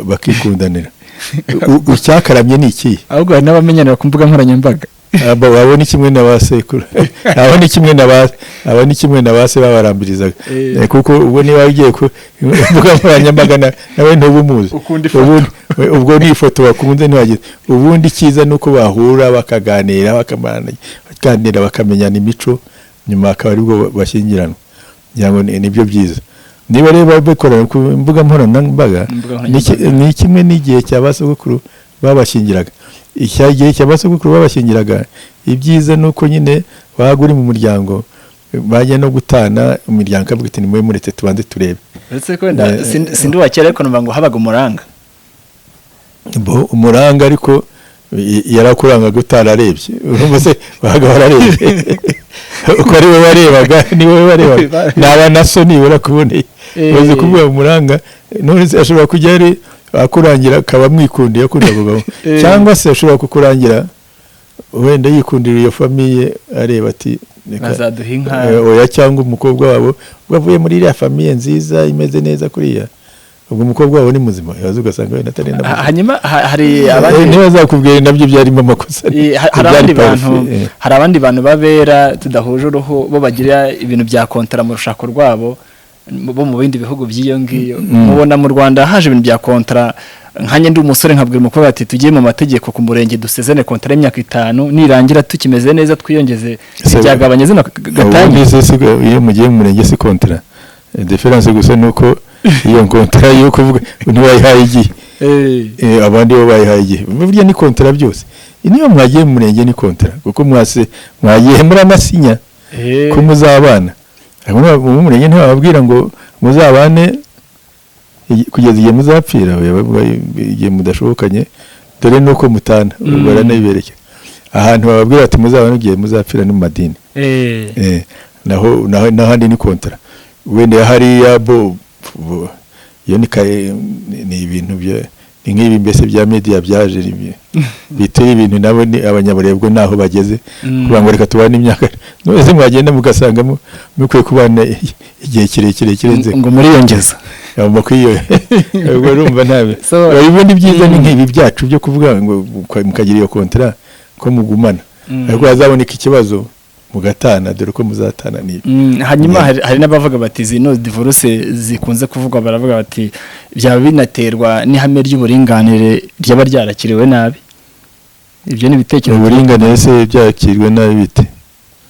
bakikundanira ucyakaramye ni iki ahubwo hari n'abamenyanira ku mbuga nkoranyambaga babona kimwe na basekuru abona kimwe na base babarambirizaga kuko ubwo niba ugiye ku mbuga nkoranyambaga nawe ntubumuzi ubwo ni ifoto bakunze ntibagize ubundi cyiza nuko bahura bakaganira bakamenyana imico nyuma akaba aribwo bashyingiranwa kugira ngo nibyo byiza niba rero bakorana ku mbuga nkoranyambaga ni kimwe n'igihe cya basogokuru babashyingiraga igihe cya basogokuru babashyingiraga ibyiza nuko nyine baguri mu muryango bajya no gutana umuryango akavuga ati nimwe muretse tubanze turebe uretse ko sindi wakera ariko numva ngo habaga umuranga ariko yarakuranga gutararebye urumva se bahaga bararebye uko ari we barebaga ni we barebaga naba naso nibura kuboneye uzi kuvuga umuranga none ashobora kujya ari akurangira akaba mwikundiye akunda kugabo cyangwa se ashobora kukurangira wenda yikundira iyo famiye areba ati bazaduha inka oya cyangwa umukobwa wabo bavuye muri iriya famiye nziza imeze neza kuriya ubwo umukobwa wabo ni muzima yaza ugasanga wenda atari na hanyuma hari abandi ntibazakubwira nabyo byarimo amakosa hari abandi bantu babera tudahuje uruhu bo bagira ibintu bya kontara mu rushako rwabo bo mu bindi bihugu by'iyo ngiyo mubona mu Rwanda haje ibintu bya kontara nkanye ndi umusore nkabwira umukobwa ati tugiye mu mategeko ku murenge dusezene kontara y'imyaka 5 nirangira tukimeze neza twiyongeze byagabanye zino gatanye iyo mugiye mu murenge si kontara difference gusa nuko iyo kontara yo kuvuga ntibayihaye igihe abandi bo bayihaye igihe burya ni kontara byose niyo mwagiye mu murenge ni kontara kuko mwagiye muri amasinya ko muzabana mu murenge ntibababwira ngo muzabane kugeza igihe muzapfira igihe mudashobokanye dore nuko mutana baranayibereke ahantu bababwira ati muzabane igihe muzapfira no mu madini naho handi ni kontara wenda hariya bo iyo ni ibintu ni nk'ibi mbese bya media byaje biteye ibintu nabo ni abanyaburebwe naho bageze kugira ngo reka tubane imyaka none mwagenda mugasanga mukwiye kubana igihe kirekire kirenze ngo muri yongeza abo kwiyo ubwo urumva nabe ibindi byiza ni nk'ibi byacu byo kuvuga ngo mukagira iyo kontra ko mugumana ariko hazaboneka ikibazo mugatana dore ko muzatana ni hanyuma hari n'abavuga bati zino divorce zikunze kuvugwa baravuga bati byaba binaterwa n'ihame ry'uburinganire ryaba ryarakiriwe nabi ibyo ni bitekerezo uburinganire se byakirwe nabi bite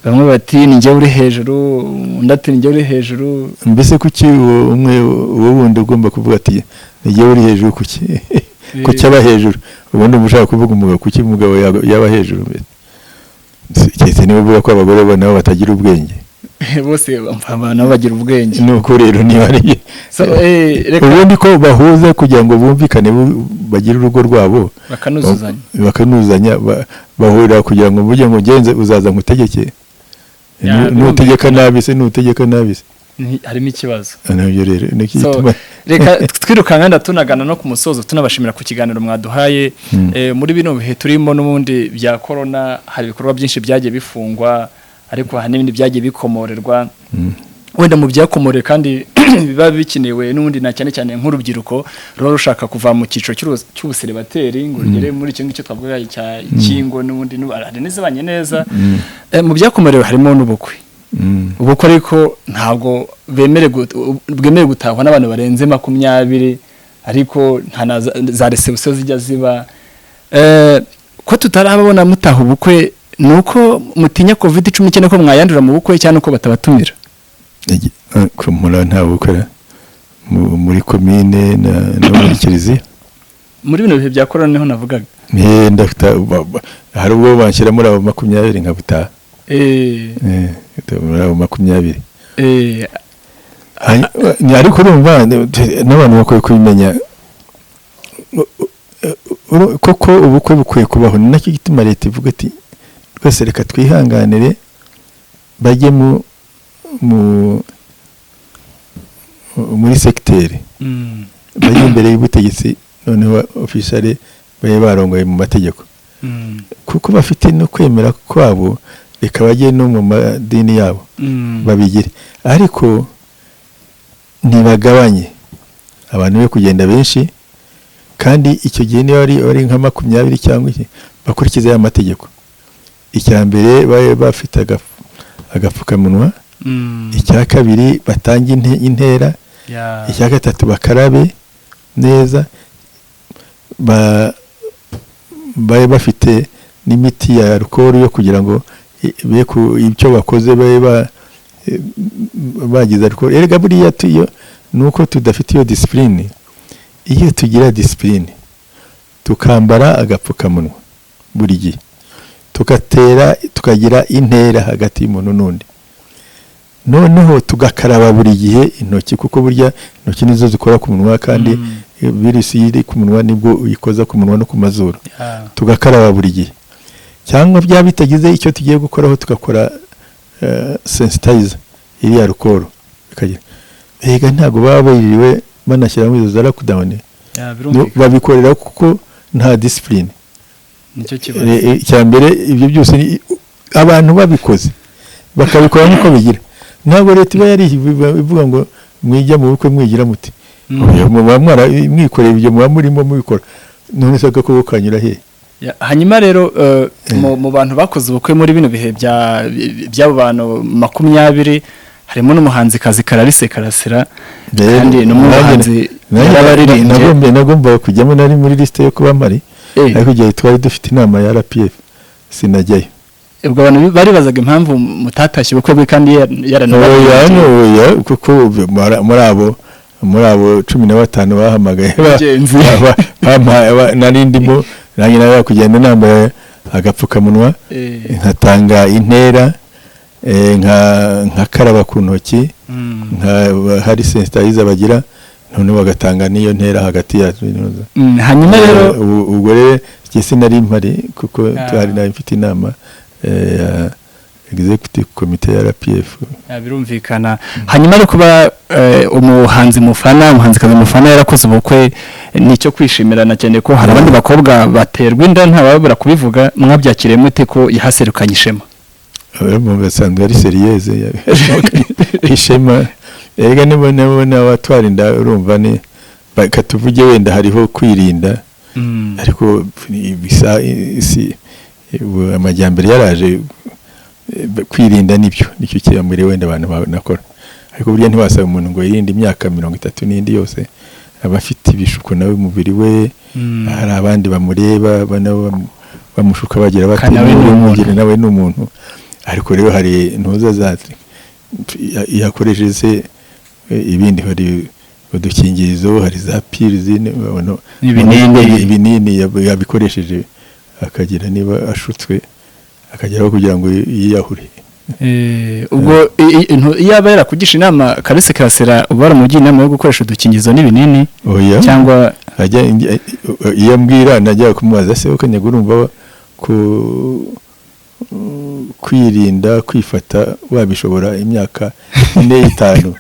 bamwe bati ni njye uri hejuru undi ati ni njye uri hejuru mbese kuki umwe uwo wundi ugomba kuvuga ati ni njye uri hejuru kuki aba hejuru ubundi ushaka kuvuga umugabo kuki umugabo yaba hejuru cyese niba uvuga ko abagore nabo batagira ubwenge bose nabo bagira ubwenge nuko rero niba ari ubundi ko bahuza kugira ngo bumvikane bagire urugo rwabo bakanuzanya bahurira kugira ngo mujye ngo ngenze uzaza ngutegeke nutegeka nabi se harimo ikibazo nabyo rero reka twirukanka tunagana no ku musozo tunabashimira ku kiganiro mwaduhaye muri bino bihe turimo n'ubundi bya corona hari ibikorwa byinshi byagiye bifungwa ariko hari n'ibindi byagiye bikomorerwa wenda mu byakomorere kandi biba bikenewe n'ubundi na cyane cyane nk'urubyiruko ruba rushaka kuva mu cyiciro cy'ubuseribateri ngo rugere muri icyo ngicyo twavuga cya kingo n'ubundi hari n'izibanye neza mu byakomorewe harimo n'ubukwe ubukwe ariko ntabwo bwemerewe gutahwa n'abantu barenze 20 ariko nta za reception zijya ziba ko tutarabona mutaha ubukwe nuko mutinya COVID-19 ko mwayandura mu bukwe cyane uko batabatumira ko mura nta bukwe muri commune no muri kiliziya muri bino bihe bya corona niho navugaga ndafita hari ubwo banshyira muri abo 20 nkabutaha muri abo 20 ariko urumva n'abantu bakwiye kubimenya koko ubukwe bukwiye kubaho ni nacyo gituma leta ivuga ati twese reka twihanganire bajye muri sekiteri bajye imbere y'ubutegetsi noneho officially baye barongoye mu mategeko kuko bafite no kwemera kwabo reka bajye no mu madini yabo babigire ariko ntibagabanye abantu be kugenda benshi kandi icyo gihe niba ari nka 20 cyangwa iki bakurikiza ya mategeko icyambere baye bafite agapfukamunwa icya kabiri batanga intera icya gatatu bakarabe neza baye bafite n'imiti ya alcohol yo kugira ngo ibyo bakoze baye bagize alcohol erega buriya tuyo nuko tudafite iyo discipline iyo tugira discipline tukambara agapfukamunwa buri gihe tukagira intera hagati y'umuntu n'undi noneho tugakaraba buri gihe intoki kuko burya intoki nizo zikora ku munwa kandi virusi iri ku munwa nibwo uyikoza ku munwa no ku mazuru tugakaraba buri gihe cyangwa bya bitagize icyo tugiye gukoraho tugakora sensitizer iri alcohol bikagira ega ntago baba bayiriwe banashyira mu izo za lockdown babikorera kuko nta discipline. Nicyo kibazo icya mbere ibyo byose abantu babikoze bakabikora nk'uko bigira, ntabwo leta iba yari ivuga ngo mwijya mu bukwe mwigira muti mwikorera ibyo muba murimo mubikora, none se agakoko kanyura he? hanyuma rero mu bantu bakoze ubukwe muri bino bihe by'abo bantu 20 harimo n'umuhanzikazi Clarisse Karasira kandi n'umuhanzi yarabaririmbe nagomba kujyamo nari muri liste yo kuba mari, ariko igihe twari dufite inama ya RPF sinajyayo. ubwo abantu baribazaga impamvu mutatashye ubukwe bwe kandi yaranabaye kuko muri abo 15 bahamagaye nari ndimo nanjye nawe kugenda nambaye agapfukamunwa nkatanga intera nka karaba ku ntoki nka hari sensitizer bagira, none bagatanga niyo ntera hagati yacu. hanyuma rero ubwo rero cyese nari mpari kuko twari nayo mfite inama ya executive committee ya RPF. birumvikana. hanyuma rero kuba umuhanzikazi mufana yarakoze ubukwe nicyo kwishimirana cyane ko hari abandi bakobwa baterwa inda ntababura kubivuga, mwabyakiriye mute ko yahaserukanye ishema? mu basanzwe ari seriyeze ishema ega nibona watwara inda urumva ni bakatuvuge wenda hariho kwirinda, ariko bisa amajyambere yaraje kwirinda nicyo cyamure wenda abantu banakora, ariko burya ntibasaba umuntu ngo yirinde imyaka 30 n'indi yose abafite ibishuko nawe umubiri we, hari abandi bamureba bamushuka bagira bati nawe n'umuntu, ariko rero hari ntuza zati yakoresheje ibindi, hari udukingirizo, hari za pills ibinini yabikoresheje akagira niba ashutswe akageraho kugira ngo yiyahure. ubwo yaba yarakugisha inama Clarisse Karasira baramugira inama yo gukoresha udukingirizo n'ibinini cyangwa ajya iyo mbwira najya kumubaza se ukanya urumva kwirinda kwifata wabishobora imyaka 4-5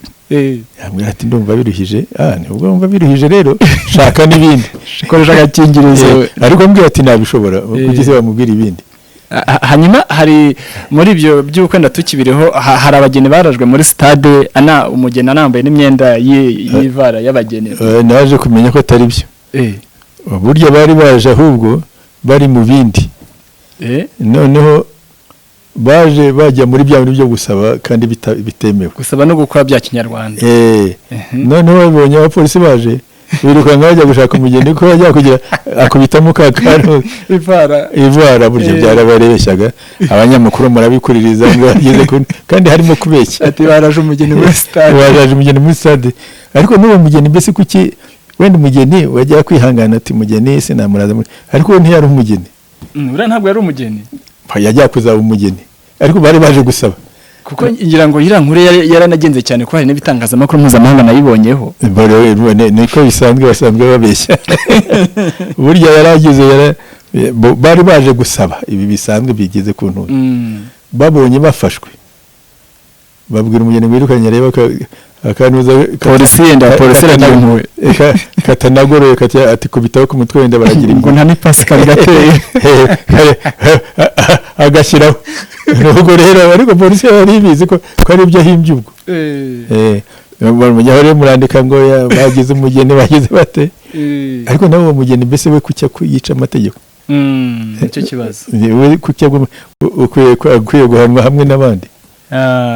yambwira ati ndumva biruhije. nubwo ndumva biruhije rero shaka n'ibindi koresha agakingirizo, ariko mbwira ati nabishobora kugize bamubwira ibindi. hanyuma hari muri ibyo by'ukwenda tukibireho hari abageni barajwe muri stade umugeni anambaye n'imyenda y'ivara y'abageni. naje kumenya ko atari byo, burya bari baje ahubwo bari mu bindi, noneho baje bajya muri bya bintu byo gusaba kandi bitemewe, gusaba no gukora bya kinyarwanda. noneho babonye abapolisi baje birukanka bajya gushaka umugeni ko bajya kugira akubitamo kakaro ivara buryo byarabarebeshyaga abanyamakuru murabikuririza ngo bageze kandi harimo kubeshya ati baraje umugeni muri stade, ariko n'uwo mugeni mbese kuki wenda umugeni wajya kwihangana ati mugeni se namuraza, ariko we ntiyari umugeni. ura ntabwo yari umugeni, yajya kuzaba umugeni, ariko bari baje gusaba kuko ngira ngo yirankure yaranagenze cyane ko hari n'ibitangazamakuru mpuzamahanga nayibonyeho. niko bisanzwe basanzwe babeshya burya yaragize bari baje gusaba ibi bisanzwe bigeze ku ntuza, babonye bafashwe babwira umugeni wirukanye reba akanuza polisi yaragiye katanagoroye ati kubitaho ku mutwe wenda baragira ngo nta n'ipasika gateye agashyiraho. Nuko rero ariko polisi yari ibizi ko ari ibyo ahimbye ubwo. Rero murandika ngo bagize umugeni bagize bate, ariko nawe uwo mugeni mbese we kucya yica amategeko. Nicyo kibazo. We kucya ukwiye guhanwa hamwe n'abandi.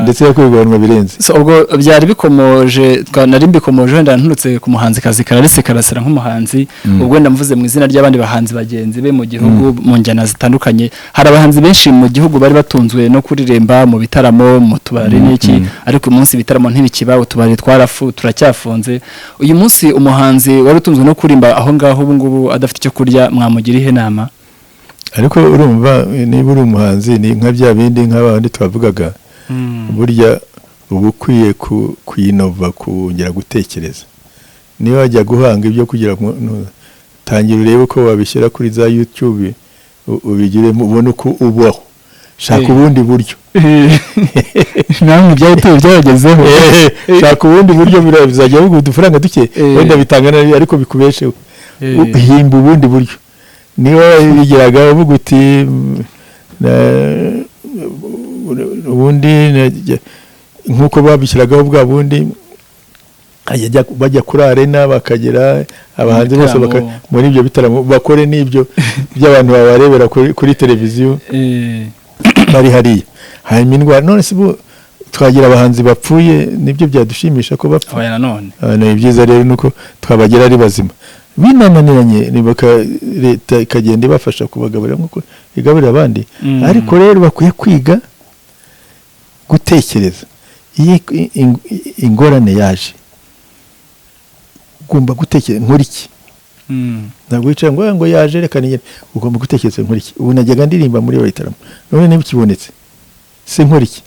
Ndetse yakwiganwa birenze. So ubwo byari bikomoje nari mbikomoje wenda nturutse ku muhanzikazi Clarisse Karasira nk'umuhanzi, ubwo ndamvuze mu izina ry'abandi bahanzi bagenzi be mu gihugu mu njyana zitandukanye. Hari abahanzi benshi mu gihugu bari batunzwe no kuririmba mu bitaramo mu tubari n'iki, ariko uyu munsi ibitaramo ntibikiba, utubari turacyafunze. Uyu munsi umuhanzi wari utunzwe no kurimba aho ngaho ubu ngubu adafite icyo kurya mwamugira ihe nama? Ariko urumva niba uri umuhanzi ni nka bya bindi nk'abandi twavugaga, burya ubu ukwiye kuyinova kongera gutekereza. Niba wajya guhanga ibyo kugira ngo tangira urebe ko wabishyira kuri za YouTube ubigire ubone uko ubaho, shaka ubundi buryo namwe byagezeho shaka ubundi buryo bizajya bigu udufaranga duke wenda bitangana ariko bikubesheho. uhimba ubundi buryo niba bigiraga uvuga uti ubundi nk'uko babishyiragaho bwa bundi bajya kuri arena bakagera abahanzi bose muri ibyo bitaramo bakore n'ibyo by'abantu babarebera kuri televiziyo bari hariya hanyuma indwara none se twagira abahanzi bapfuye nibyo byadushimisha ko bapfa ni byiza rero nuko twabagira ari bazima binananiranye leta ikagenda ibafasha kubagaburira nk'uko igaburira abandi ariko rero bakwiye kwiga gutekereza iyo ingorane yaje ugomba gutekereza nkora iki ntabwo wicara ngo yaje reka nigere ugomba gutekereza nkora iki ubu najyaga ndirimba muri iyo bitaramo none niba ikibonetse se nkora iki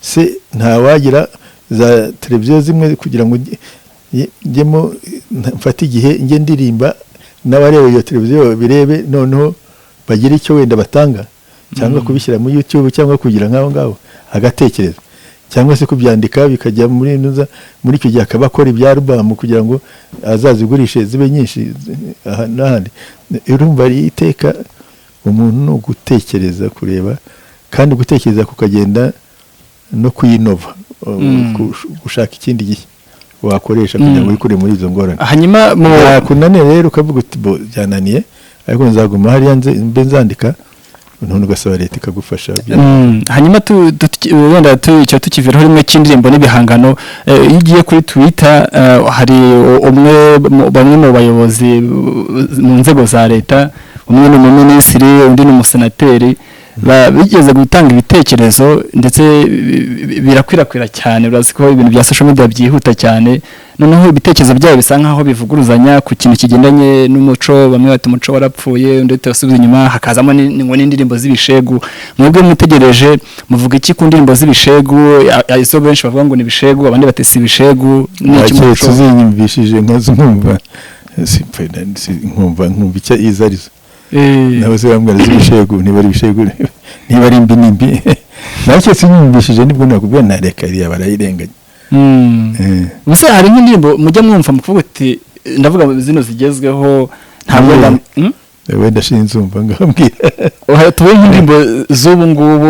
se ntawagira za televiziyo zimwe kugira ngo njyemo mfate igihe njye ndirimba n'abareba iyo televiziyo birebe noneho bagire icyo wenda batanga cyangwa kubishyira muri YouTube cyangwa kugira nk'aho ngaho agatekereza cyangwa se kubyandika bikajya muri icyo gihe akaba akora ibya album kugira ngo azazigurishe zibe nyinshi n'ahandi urumva ari iteka umuntu no gutekereza kureba kandi gutekereza kukagenda no kuyinova gushaka ikindi gihe wakoresha kugira ngo wikure muri izo ngorane hanyuma kunanira rero ukavuga uti byananiye ariko nzaguma hariya mbe nzandika none ugasaba leta ikagufasha hanyuma wenda icyo tukiviraho rimwe cy'indirimbo n'ibihangano iyo ugiye kuri Twitter hari bamwe mu bayobozi mu nzego za leta umwe ni umuminisitiri undi ni umusenateri bigeze gutanga ibitekerezo ndetse birakwirakwira cyane urazi ko ibintu bya social media byihuta cyane noneho ibitekerezo byabo bisa nkaho bivuguruzanya ku kintu kigendanye n'umuco bamwe bati umuco warapfuye undi tasubiza inyuma hakazamo n'indirimbo z'ibishegu mwebwe mutegereje muvuga iki ku ndirimbo z'ibishegu izo benshi bavuga ngo ni ibishegu abandi batese ibishegu n'iki muco tuzinyumvishije nkazumva nkumva icyo izarizo nawe se bambwira z'ibishegu niba ari ibishegu niba ari imbi nacyo sinyumvishije nibwo nakubwira na reka iriya barayirenganya musa hari nk'indirimbo mujya mwumva mukuvuga uti ndavuga zino zigezweho ntabwo wenda shinzumva ngambwira tuwe nk'indirimbo z'ubu ngubu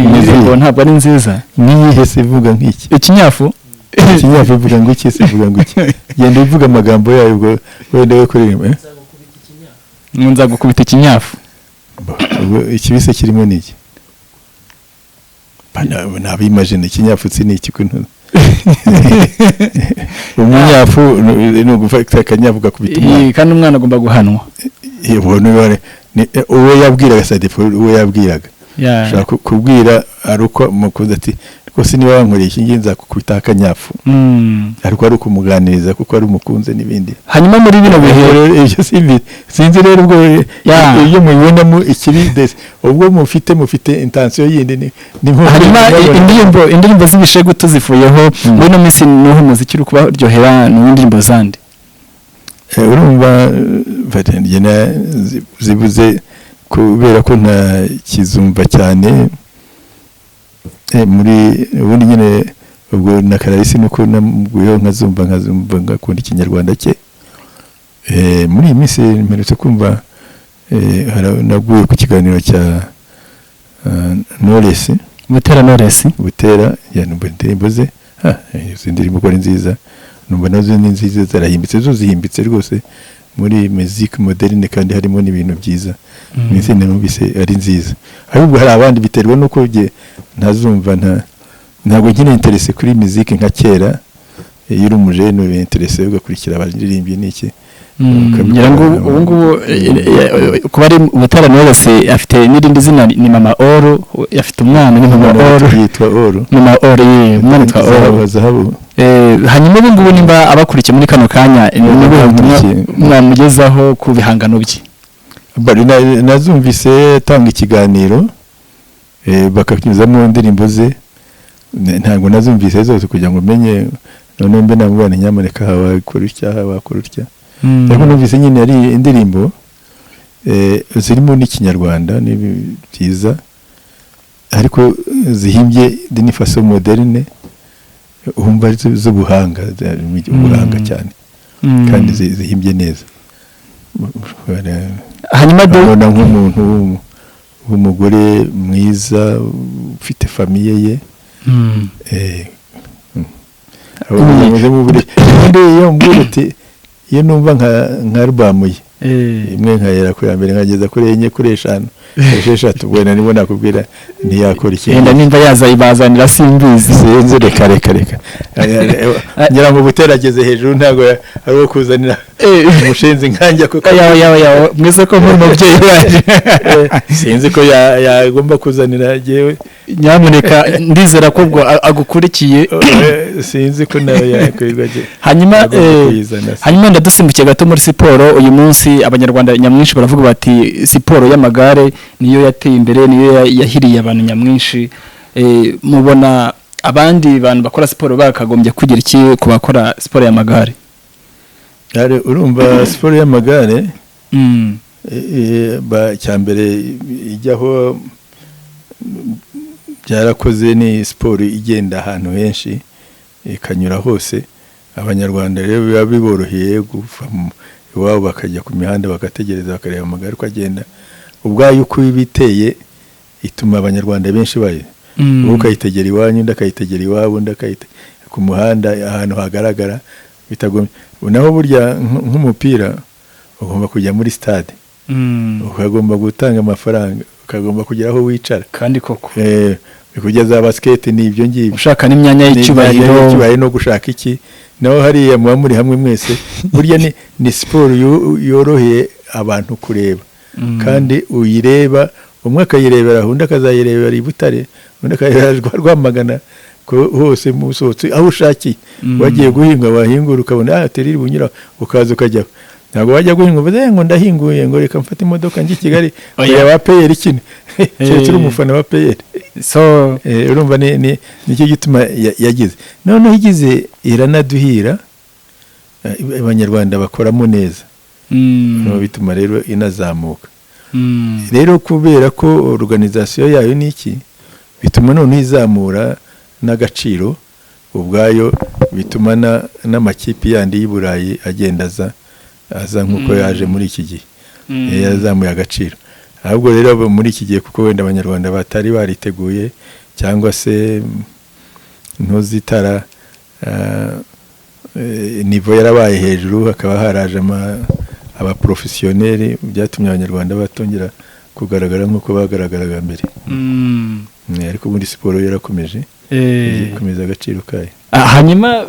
indirimbo ntabwo ari nziza niyihe se ivuga nk'iki ikinyafu ivuga ngo iki se ivuga ngo iki genda ivuga amagambo yayo ubwo wenda we kuririmba nza gukubita ikinyafu ikibise kirimo niki nabimagine ikinyafu ni iki kuntu umunyafu ni ugufata akanyafu ugakubita umwana kandi umwana agomba guhanwa uwo yabwiraga sadefo uwo yabwiraga ushobora kubwira ari uko mukuze ati rwose niba wankoreye iki ngiye nzakukubita akanyafu ariko ari ukumuganiriza kuko ari umukunze n'ibindi hanyuma muri bino bihe ibyo sinzi rero ubwo iyo mubibonamo ikibi desi ubwo mufite intensiyo yindi hanyuma indirimbo z'ibishegu tuzifuyeho muri ino minsi n'uho umuziki uri kubaryohera n'indirimbo zandi urumva zibuze kubera ko nta kizumva cyane muri ubundi nyine ubwo na Karayisi nuko namubwiyeho nkazumva ngakunda ikinyarwanda cye muri iyi minsi mperutse kumva naguye ku kiganiro cya Knowless Butera yanumva indirimbo ze izo ndirimbo ko ari nziza numva nazo ni nziza zarahimbitse zo zihimbitse rwose muri musique moderne kandi harimo n'ibintu byiza mwese numvise ari nziza ahubwo hari abandi biterwa nuko ntazumva ntabwo nkine interesse kuri musique nka kera iyo uri umujene uri interesse ugakurikira abaririmbyi n'iki ngira ngo ubu ngubu kuba ari Butera wese afite n'irindi zina ni Mama Oro afite umwana ni Mama Oro yitwa Oro Mama Oro umwana yitwa Oro zahabu hanyuma ubu ngubu nimba abakurikiye muri kano kanya mwamugezaho ku bihangano bye nazumvise tanga ikiganiro bakakinyuzamo indirimbo ze ntabwo nazumvise zose kugira ngo menye none mbe namubana nyamuneka wakora utya ariko numvise nyine ari indirimbo zirimo n'ikinyarwanda ni byiza ariko zihimbye ni façon moderne umva z'ubuhanga ubuhanga cyane kandi zihimbye neza. Hanyuma ubona nk'umuntu w'umugore mwiza ufite famiye ye. Iyo numva nka album ye imwe nkayera ku ya mbere nkageza kuri enye kuri eshanu esheshatu ubwo nibo nakubwira ntiyakora iki yenda nimba yazayibazanira simbizi sinzi reka ngira ngo buterageze hejuru ntago ari wo kuzanira umushenzi nkanjya kuko yawe mwese ko muri mubyeyi waje sinzi ko yagomba kuzanira jewe nyamuneka ndizera ko ubwo agukurikiye sinzi ko nawe yakwirwa je hanyuma ndadusimbukiye gato muri siporo uyu munsi abanyarwanda nyamwinshi baravuga bati siporo y'amagare niyo yateye imbere niyo yahiriye abantu nyamwinshi mubona abandi bantu bakora siporo bakagombye kugira iki ku bakora siporo y'amagare? Urumva siporo y'amagare cyambere ijyaho byarakoze ni siporo igenda ahantu henshi ikanyura hose. Abanyarwanda rero biba biboroheye gufa iwabo bakajya ku mihanda bagategereza bakareba amagare ko agenda. Ubwayo uko ibiteye ituma abanyarwanda benshi baye ukayitegera iwanyu ndakayitegera iwabo ku muhanda ahantu hagaragara bitagomye. Naho burya nk'umupira ugomba kujya muri stade ukagomba gutanga amafaranga ukagomba kugera aho wicara kandi koko kugeza basket ni ibyo ngibyo ushaka n'imyanya y'icyubahiro no gushaka iki naho hariya muba muri hamwe mwese burya ni siporo yoroheye abantu kureba kandi uyireba umwe akayirebera undi akazayirebera i Butare undi akayirebera Rwamagana hose musotse aho ushakiye wagiye guhinga wahingura ukabona teriri bunyura ukaza ukajya ntabwo wajya guhinga uvuze ngo ndahinguye ngo reka mfate imodoka njye Kigali oya wa payeri kine cyo umufana wa payeri so urumva nicyo gituma yagize none igize iranaduhira abanyarwanda bakoramo neza no bituma rero inazamuka rero kubera ko organisation yayo niki bituma none izamura n'agaciro ubwayo bituma n'amakipe yandi y'Iburayi agenda aza nkuko yaje muri iki gihe yazamuye agaciro. Ahubwo rero muri iki gihe kuko wenda abanyarwanda batari bariteguye cyangwa se ntuzitara niveau yarabaye hejuru hakaba haraje aba professionnels byatumye abanyarwanda batongera kugaragara nkuko bagaragaraga mbere. Ariko muri siporo yarakomeje komeza agaciro kayo. Hanyuma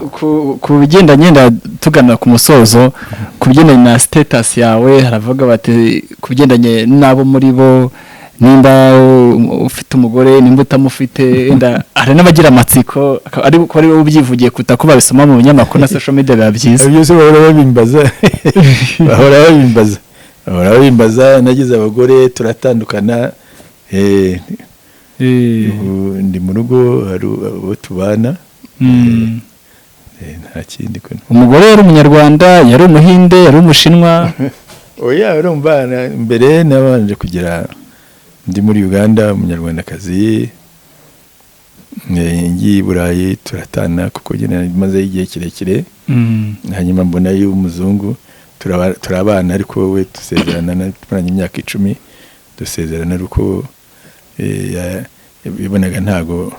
ku bigendanye tugana ku musozo ku bigendanye na status yawe haravuga bati ku bigendanye nabo muri bo nimba ufite umugore nimba utamufite enda hari n'abagira amatsiko ariko ari ubyivugiye kutako babisoma mu binyamakuru na social media babyiza byose bahora babimbaza nagize abagore turatandukana ndi mu rugo hari abo tubana nta kindi ko umugore yari umunyarwanda yari umuhinde yari umushinwa oya urumva mbere nabanje kugira ndi muri Uganda umunyarwandakazi ngiye i Burayi turatana kuko maze igihe kirekire hanyuma mbona y'umuzungu turabana ariko wowe dusezerana turanye imyaka 10 dusezerana ariko bibonaga ntago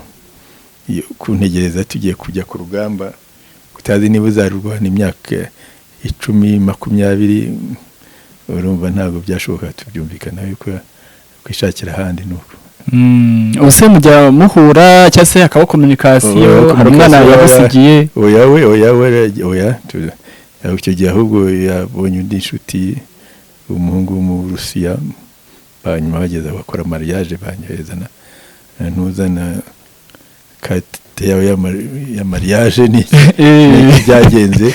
kuntegereza tugiye kujya ku rugamba kutazi niba uzarurwana imyaka 10-20 urumva ntago byashoboka tubyumvikana yuko kwishakira handi nuko use mujya muhura cyase hakaba communication hari umwana yagusigiye oya icyo gihe ahubwo yabonye undi nshuti umuhungu mu Rusiya banyuma bageze bakora mariage banyoherezana ntuzana kate ya mariage ni byagenze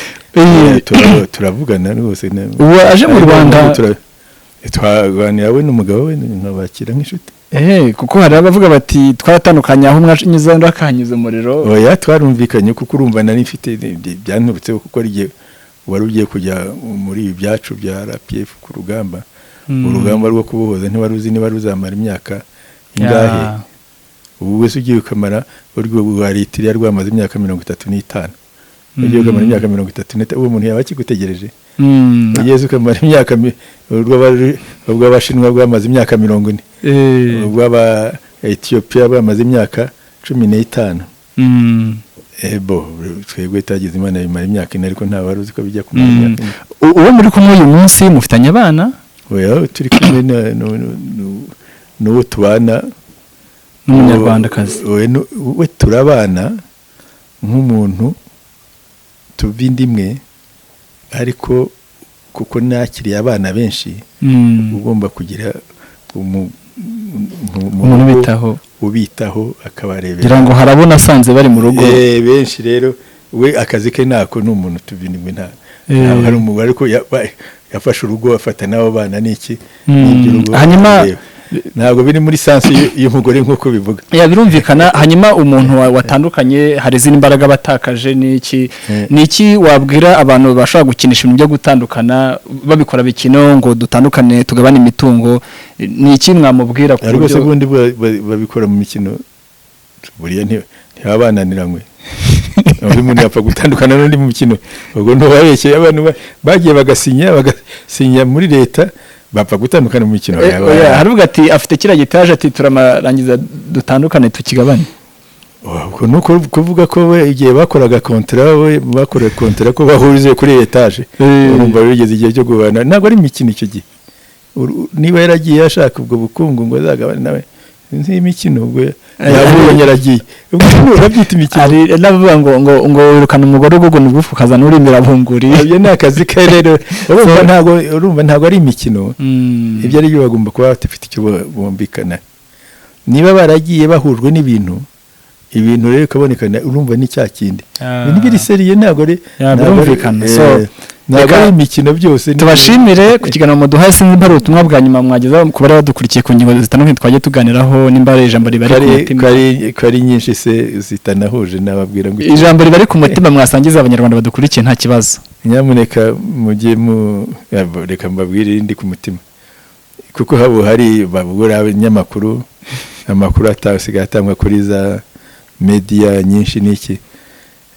turavugana rwose ubu aje mu Rwanda twaganira we n'umugabo we nkabakira nk'inshuti kuko hari abavuga bati twaratandukanye aho mwanyuze ndakanyuze umuriro oya twarumvikanye kuko urumva nari mfite byanturutse kuko ari wari ugiye kujya muri ibi byacu bya RPF ku rugamba urugamba rwo kubohoza ntiwari uzi niba ruzamara imyaka ingahe ubu wese ugiye ukamara urwo rwaritiriya rwamaze imyaka 35 ugiye ukamara imyaka 33 uwo muntu yaba akigutegereje ugeze ukamara imyaka ubwo abashinwa bwamaze imyaka 40 ubwo aba Ethiopia bamaze imyaka 15 twebwe tagize Imana bimara imyaka ine ariko nta waruzi ko bijya kumara imyaka ine. Uwo muri kumwe uyu munsi mufitanye abana? Oya turi kumwe n'uwo tubana n'umunyarwandakazi. We turabana nk'umuntu tubindimwe ariko kuko nakiriye abana benshi ugomba kugira umuntu ubitaho akabarebera kugira ngo harabona asanze bari mu rugo benshi rero we akazi ke nako n'umuntu tubindimwe nta hari umugore ariko yafashe urugo afata nabo bana niki hanyuma ntabwo biri muri sansi y'umugore nk'uko bivuga birumvikana. hanyuma umuntu watandukanye hari izindi imbaraga batakaje niki wabwira abantu bashobora gukinisha ibintu byo gutandukana babikora bikino ngo dutandukane tugabane imitungo, niki mwamubwira? Ariko se bundi babikora mu mikino buriya ntibabananiranywe undi muntu yapfa gutandukana n'undi mu mikino ubwo ntibarekeye abantu bagiye bagasinya muri leta bapfa gutandukana mu mikino haravuga ati afite kira gitaje ati turamarangiza dutandukane tukigabane. Ubwo nuko kuvuga ko we igihe bakoraga kontra ko bahurize kuri etage urumva bigeze igihe cyo gubana ntabwo ari imikino icyo gihe niba yaragiye ashaka ubwo bukungu ngo azagabane nawe nzi imikino ubwo yabonye yaragiye ubwo urabyita imikino ari navuga ngo wirukana umugore ugugu nugufu kazana urimira bunguri ibyo ni akazi ke rero urumva ntabwo ari imikino ibyo ari byo bagomba kuba bafite icyo bumvikana niba baragiye bahujwe n'ibintu rero kabonekana urumva ni cya kindi n'ibiri seriye ntabwo birumvikana. ntabwo ari imikino byose. Tubashimire ku kiganiro muduhaye sinzi impari ubutumwa bwa nyuma mwageza ku bari badukurikiye ku ngingo zitandukanye twagiye tuganiraho nimba ijambo ribari ku mutima kari nyinshi se zitanahuje nababwira ngo ijambo ribari ku mutima mwasangiza abanyarwanda badukurikiye nta kibazo. Nyamuneka mujye reka mbabwire irindi ku mutima kuko habo hari babura abanyamakuru amakuru atasigaye atangwa kuri za media nyinshi niki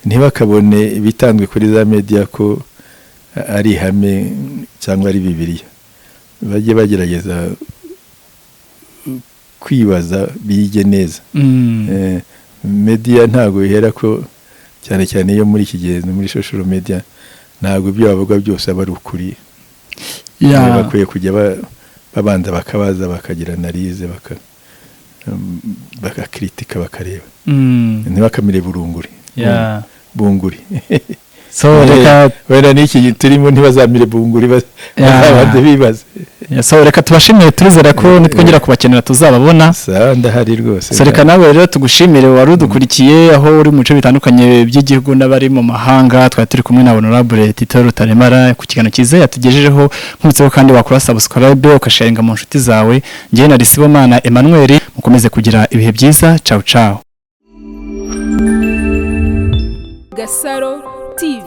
ntibakabone ibitandwe kuri za media ko ari hame cyangwa ari Bibiliya bajye bagerageza kwibaza bige neza. Media ntago ihera ko cyane cyane yo muri iki gihe muri social media ntago ibyo bavuga byose aba ari ukuri. Bakwiye kujya babanza bakabaza bakagira analize bakakritika bakareba ntibakamire bunguri so reka wera niki turimo ntibazamire bunguri bazabanze bibaze. So reka tubashimire turizera ko nitwongera kubakenera tuzababona. Ndahari rwose. So reka nawe rero tugushimire wari udukurikiye aho uri mu bice bitandukanye by'igihugu n'abari mu mahanga twari turi kumwe na Honorable Tito Rutaremara ku kiganiro cyiza yatugejejeho nk'utseho kandi wakora subscribe ukasharinga mu nshuti zawe. Ngiye na Risibomana Emmanuel mukomeze kugira ibihe byiza. Ciao ciao. Gasaro TV.